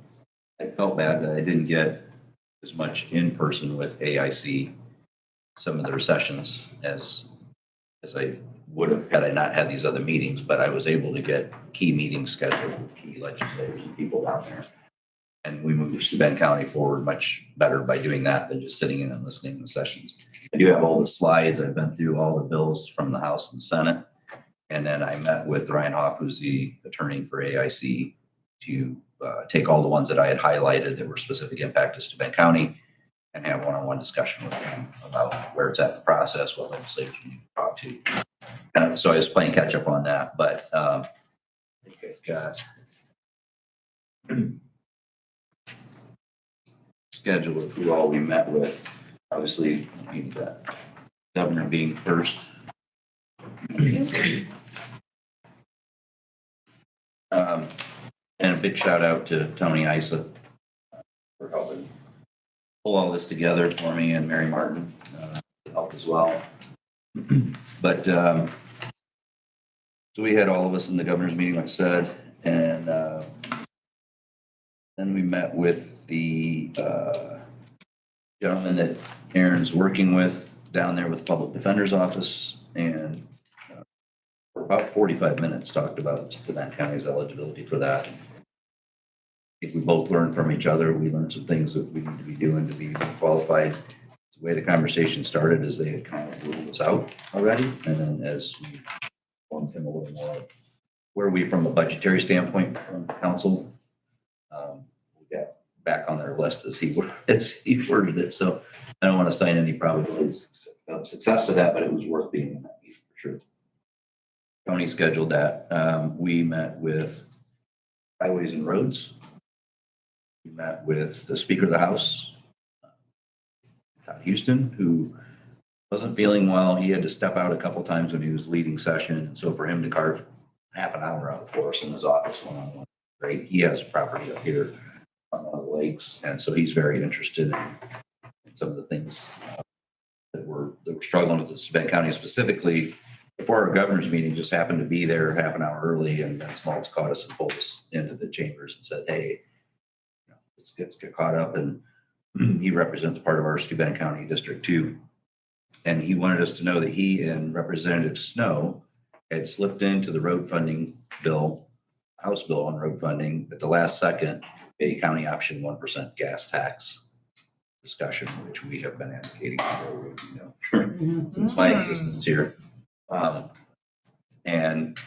I felt bad that I didn't get as much in person with AIC, some of their sessions as I would have had I not had these other meetings, but I was able to get key meetings scheduled with key legislators and people down there. And we moved Steuben County forward much better by doing that than just sitting in and listening to the sessions. I do have all the slides. I've been through all the bills from the House and Senate. And then I met with Ryan Hoff, who's the attorney for AIC, to take all the ones that I had highlighted that were specific impact to Steuben County and have one-on-one discussion with them about where it's at in the process, what legislators we need to talk to. So I was playing catch up on that, but I think I've got schedule of who all we met with. Obviously, that governor being first. And a big shout out to Tony Isa for helping pull all this together for me, and Mary Martin helped as well. But so we had all of us in the governor's meeting, like I said, and then we met with the gentleman that Aaron's working with down there with Public Defender's Office, and for about 45 minutes talked about Steuben County's eligibility for that. I think we both learned from each other. We learned some things that we need to be doing to be qualified. The way the conversation started is they had kind of ruled us out already. And then as we informed him a little more, where are we from a budgetary standpoint from council? We got back on their list as he worded it. So I don't want to assign any probabilities of success to that, but it was worth being in that meeting for sure. Tony scheduled that. We met with Highways and Roads. We met with the Speaker of the House, Todd Houston, who wasn't feeling well. He had to step out a couple times when he was leading session. And so for him to carve half an hour out for us in his office one-on-one, great. He has property up here on one of the lakes. And so he's very interested in some of the things that we're struggling with in Steuben County specifically. Before our governor's meeting, just happened to be there half an hour early, and then Smalls caught us and pulled us into the chambers and said, hey, let's get caught up. And he represents part of our Steuben County District 2. And he wanted us to know that he and Representative Snow had slipped into the road funding bill, House bill on road funding, at the last second, a county option 1% gas tax discussion, which we have been advocating for, since my existence here. And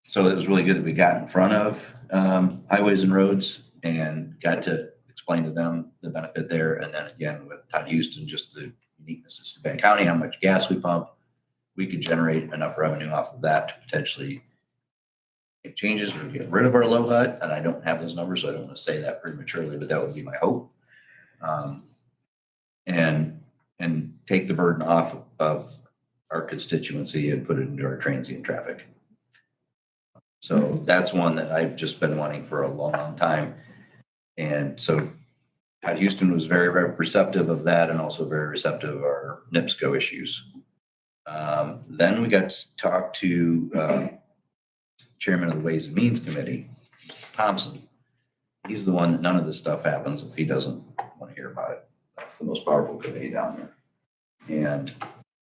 so it was really good that we got in front of Highways and Roads and got to explain to them the benefit there. And then again, with Todd Houston, just the uniqueness of Steuben County, how much gas we pump, we could generate enough revenue off of that to potentially make changes or get rid of our low HUD. And I don't have those numbers, so I don't want to say that prematurely, but that would be my hope. And take the burden off of our constituency and put it into our transient traffic. So that's one that I've just been wanting for a long time. And so Todd Houston was very receptive of that, and also very receptive of our NIPSCO issues. Then we got to talk to Chairman of the Ways and Means Committee, Thompson. He's the one that none of this stuff happens if he doesn't want to hear about it. That's the most powerful committee down there. And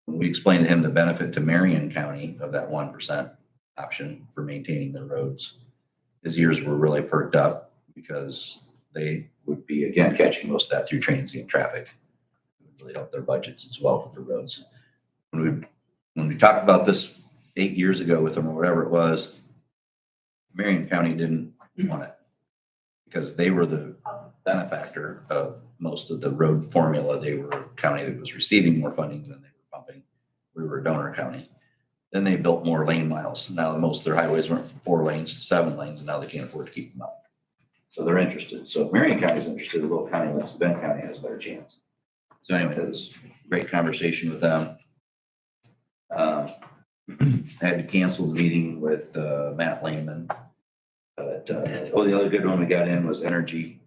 when we explained to him the benefit to Marion County of that 1% option for maintaining their roads, his ears were really perked up, because they would be, again, catching most of that through transient traffic. It would really help their budgets as well for the roads. When we talked about this 8 years ago with them, or whatever it was, Marion County didn't want it, because they were the benefactor of most of the road formula. They were a county that was receiving more funding than they were pumping. We were a donor county. Then they built more lane miles. Now most of their highways went from 4 lanes to 7 lanes, and now they can't afford to keep them up. So they're interested. So if Marion County is interested, a little county like Steuben County has a better chance. So anyway, it was a great conversation with them. I had to cancel the meeting with Matt Lehman But, the other good one we got in was energy.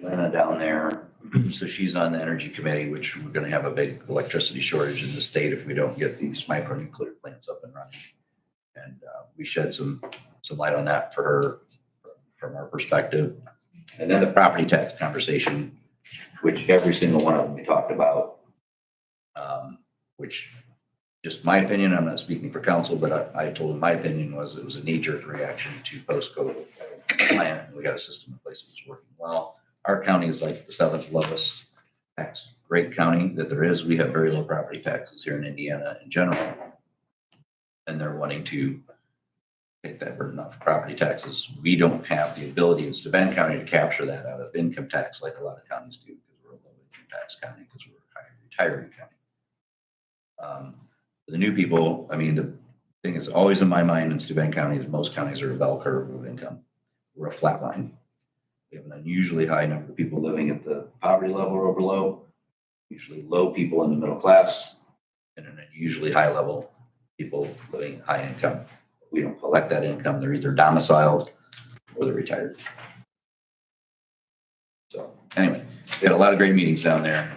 Lena down there, so she's on the energy committee, which we're gonna have a big electricity shortage in the state if we don't get these micro-nuclear plants up and running. And we shed some light on that for her from our perspective. And then the property tax conversation, which every single one of them we talked about, which just my opinion, I'm not speaking for council, but I told him my opinion was it was a knee-jerk reaction to post-COVID plan. We got a system in place that's working well. Our county is like the 7th lowest tax rate county that there is. We have very low property taxes here in Indiana in general. And they're wanting to take that burden off of property taxes. We don't have the ability in Steuben County to capture that out of income tax like a lot of counties do because we're a low income tax county because we're a high retiring county. For the new people, I mean, the thing is always in my mind in Steuben County is most counties are a bell curve of income. We're a flat line. We have an unusually high number of people living at the poverty level or below, usually low people in the middle class, and an unusually high level people living high income. We don't collect that income. They're either domiciled or they're retired. So anyway, we had a lot of great meetings down there.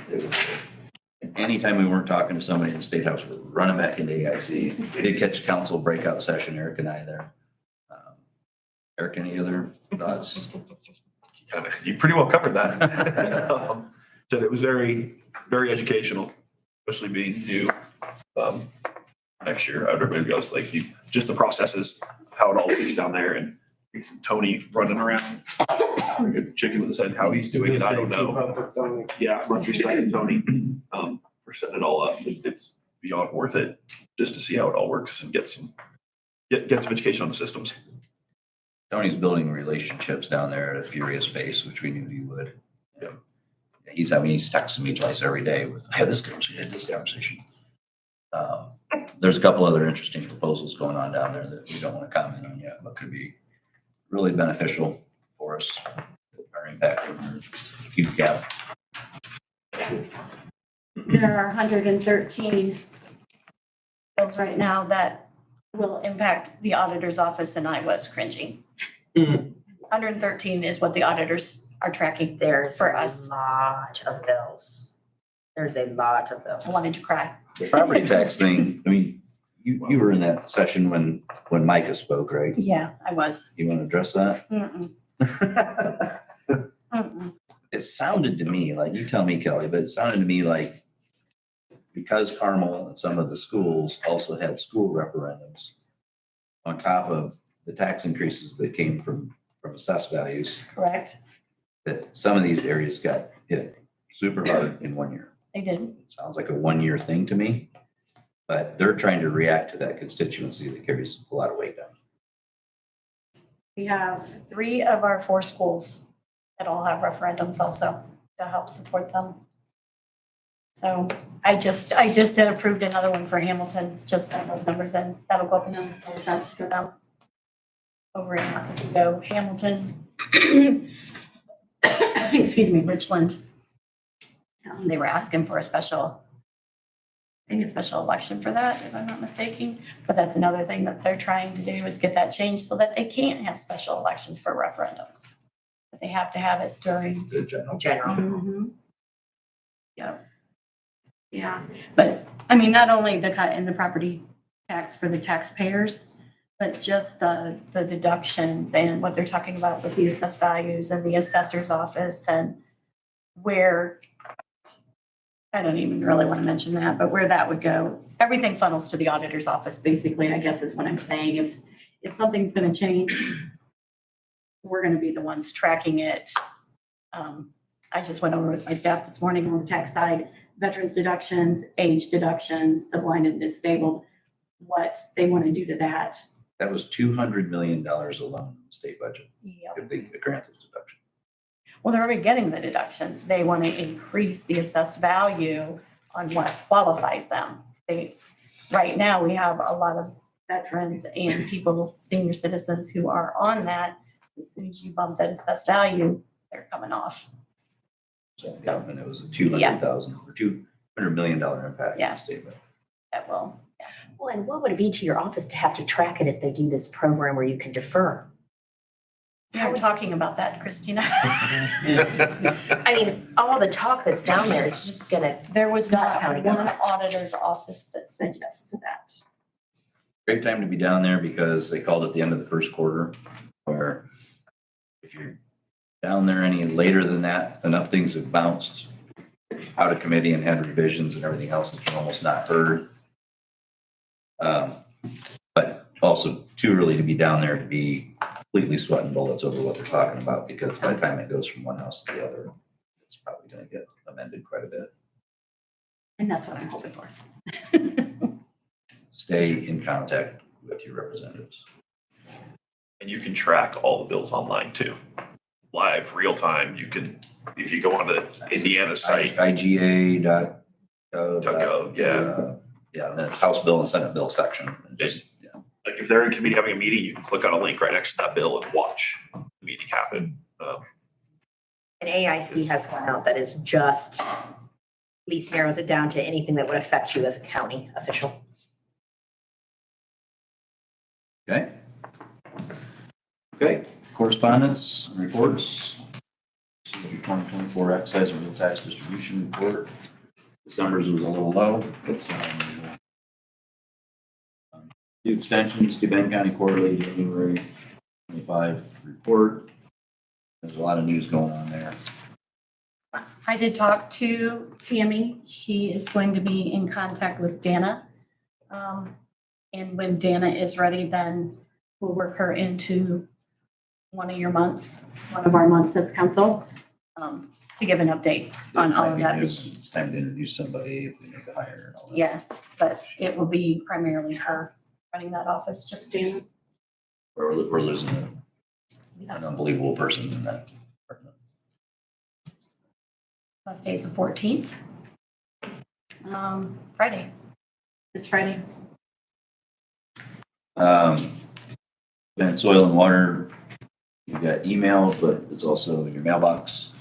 Anytime we weren't talking to somebody in the State House, we're running back into AIC. We did catch council breakout session, Eric and I there. Eric, any other thoughts? You pretty well covered that. Said it was very, very educational, especially being new. Next year, everybody goes like just the processes, how it all works down there, and Tony running around, like a chicken with his head, how he's doing it, I don't know. Yeah, much respect to Tony for setting it all up. It's beyond worth it just to see how it all works and get some education on the systems. Tony's building relationships down there at a furious pace, which we knew he would. Yeah. He's texting me twice every day with, I had this conversation. There's a couple other interesting proposals going on down there that we don't want to comment on yet, but could be really beneficial for us. Our impact on our huge gap. There are 113 bills right now that will impact the auditor's office, and I was cringing. 113 is what the auditors are tracking There's for a us. lot of bills. There's a lot of bills. I wanted to cry. The property tax thing, I mean, you were in that session when Micah spoke, right? Yeah, I was. You want to address that? It sounded to me like, you tell me, Kelly, but it sounded to me like because Carmel and some of the schools also had school referendums on top of the tax increases that came from assessed values, Correct. that some of these areas got hit super hard in 1 year. They did. Sounds like a 1 year thing to me, but they're trying to react to that constituency that carries a lot of weight down. We have 3 of our 4 schools that all have referendums also to help support them. So I just approved another one for Hamilton, just sent those numbers in. That'll go up another 4 cents for them. Over in Otsego, Hamilton, excuse me, Richland. They were asking for a special election for that, if I'm not mistaken. But that's another thing that they're trying to do is get that changed so that they can't have special elections for referendums. But they have to have it during The general. Mhm. Yep. Yeah, but I mean, not only the cut in the property tax for the taxpayers, but just the deductions and what they're talking about with the assessed values and the assessor's office and where, I don't even really want to mention that, but where that would go. Everything funnels to the auditor's office, basically, I guess is what I'm saying. If something's going to change, we're going to be the ones tracking it. I just went over with my staff this morning on the tax side, veterans deductions, age deductions, the blind and disabled, what they want to do to that. That was $200 million alone in the state budget. Yep. If they grant those deductions. Well, they're already getting the deductions. They want to increase the assessed value on what qualifies them. Right now, we have a lot of veterans and people, senior citizens who are on that. As soon as you bump that assessed value, they're coming off. So, and it was a $200,000 or $200 million impact in Yeah. the state budget. That will, yeah. Well, and what would it be to your office to have to track it if they do this program where you can defer? We were talking about that, Christina. I mean, all the talk that's down there is just gonna, There was not County one government. auditor's office that said yes to that. Great time to be down there because they called at the end of the first quarter, where if you're down there any later than that, enough things have bounced out of committee and had revisions and everything else that you've almost not heard. But also too early to be down there to be completely sweating bullets over what they're talking about, because by the time it goes from one house to the other, it's probably gonna get amended quite a bit. And that's what I'm hoping for. Stay in contact with your representatives. And you can track all the bills online too. Live, real time. You can, if you go on the Indiana site. IGA.gov. Yeah. Yeah, and then it's House Bill and Senate Bill section. And just, yeah. Like if they're in committee having a meeting, you can click on a link right next to that bill and watch the meeting happen. and AIC has one out that is just, at least narrows it down to anything that would affect you as a county official. Okay. Okay, correspondence, reports. 2024 excise and wheel tax distribution report. December's was a little low. It's the extensions, Steuben County Quarterly, January 25 report. There's a lot of news going on there. I did talk to Tammy. She is going to be in contact with Dana. And when Dana is ready, then we'll work her into one of our months as council, to give an update on all of that. It's time to introduce somebody if they make a hire and all that. Yeah, but it will be primarily her running that office, just Dana. We're losing an unbelievable person in that department. Last day is the 14th. Friday. It's Friday. And soil and water, you got email, but it's also in your mailbox.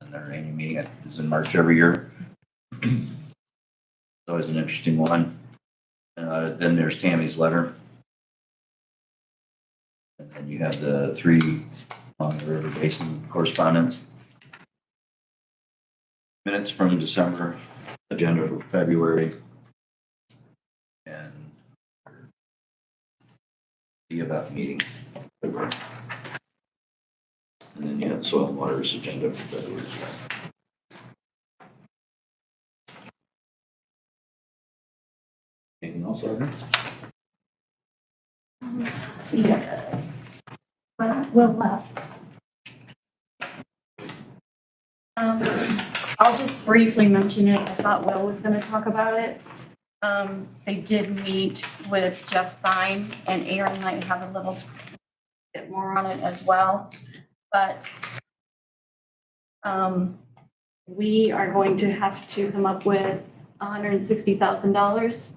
And their annual meeting is in March every year. It's always an interesting one. Then there's Tammy's letter. And then you have the 3 on the River Basin correspondence. Minutes from December, agenda for February. And DFF meeting. February. And then you have the soil and waters agenda for February as well. Anything else, Audrey? Yeah. Well left. I'll just briefly mention it. I thought Will was gonna talk about it. They did meet with Jeff Syme, and Aaron might have a little bit more on it as well. But we are going to have to come up with $160,000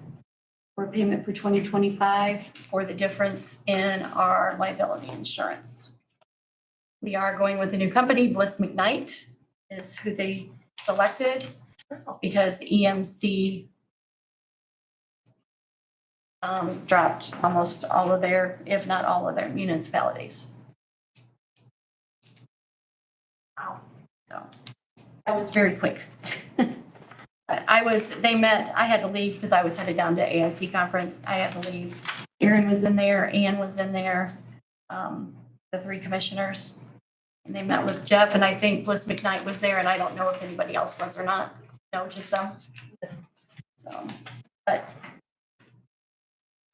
for payment for 2025 for the difference in our liability insurance. We are going with a new company. Bliss McKnight is who they selected because EMC dropped almost all of their, if not all of their municipalities. Wow. So that was very quick. But I had to leave because I was headed down to AIC conference. I had to leave. Aaron was in there, Ann was in there, the 3 commissioners. And they met with Jeff, and I think Bliss McKnight was there, and I don't know if anybody else was or not. No, just them. So, but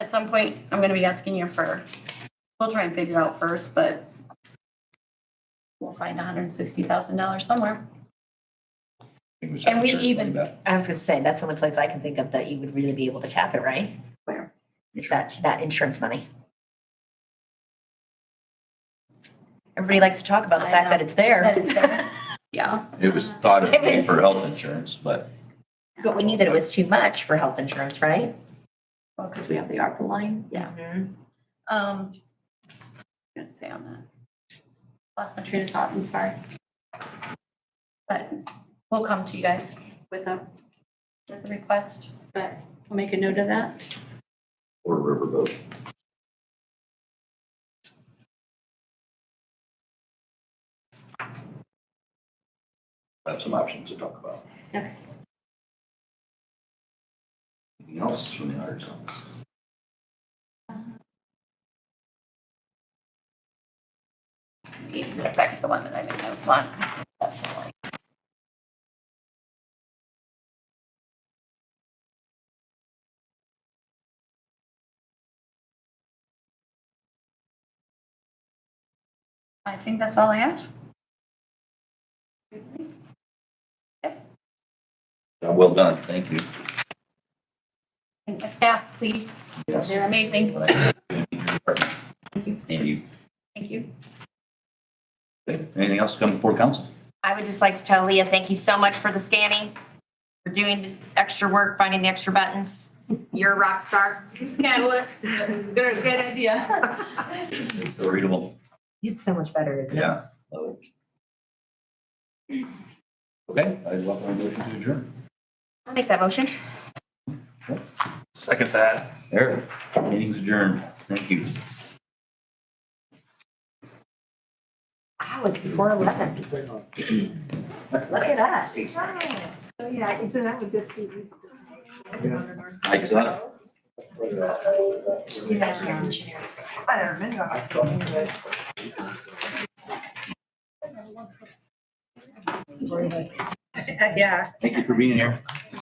at some point, I'm gonna be asking you we'll try and figure out first, but we'll find $160,000 somewhere. And we even, I was gonna say, that's the only place I can think of that you would really be able to tap it, right? Where? Is that insurance money. Everybody likes to talk about the fact that it's there. that is there. Yeah. It was thought of me for health insurance, but. But we knew that it was too much for health insurance, right? Well, because we have the ARPA line, yeah. Mhm. Gonna say on that. Lost my train of thought, I'm sorry. But we'll come to you guys with a request, but we'll make a note of that. or riverboat. I have some options to talk about. Okay. Anything else from the auditor's office? Get back to the one that I made notes on. That's the one. I think that's all I have. Job well done, thank you. And the staff, please. Yes. They're amazing. And you. Thank you. Okay, anything else to come before council? I would just like to tell Leah, thank you so much for the scanning, for doing the extra work, finding the extra buttons. You're a rock star. Catalyst, that was a good idea. It's so readable. It's so much better, isn't it? Yeah. Love it. Okay, I welcome a motion to adjourn. I'll make that motion. Second that. There, meeting's adjourned. Thank you. Wow, it's before 11. Look at us. So, yeah, even that would just be. I just want I don't remember. Yeah. thank you for being here.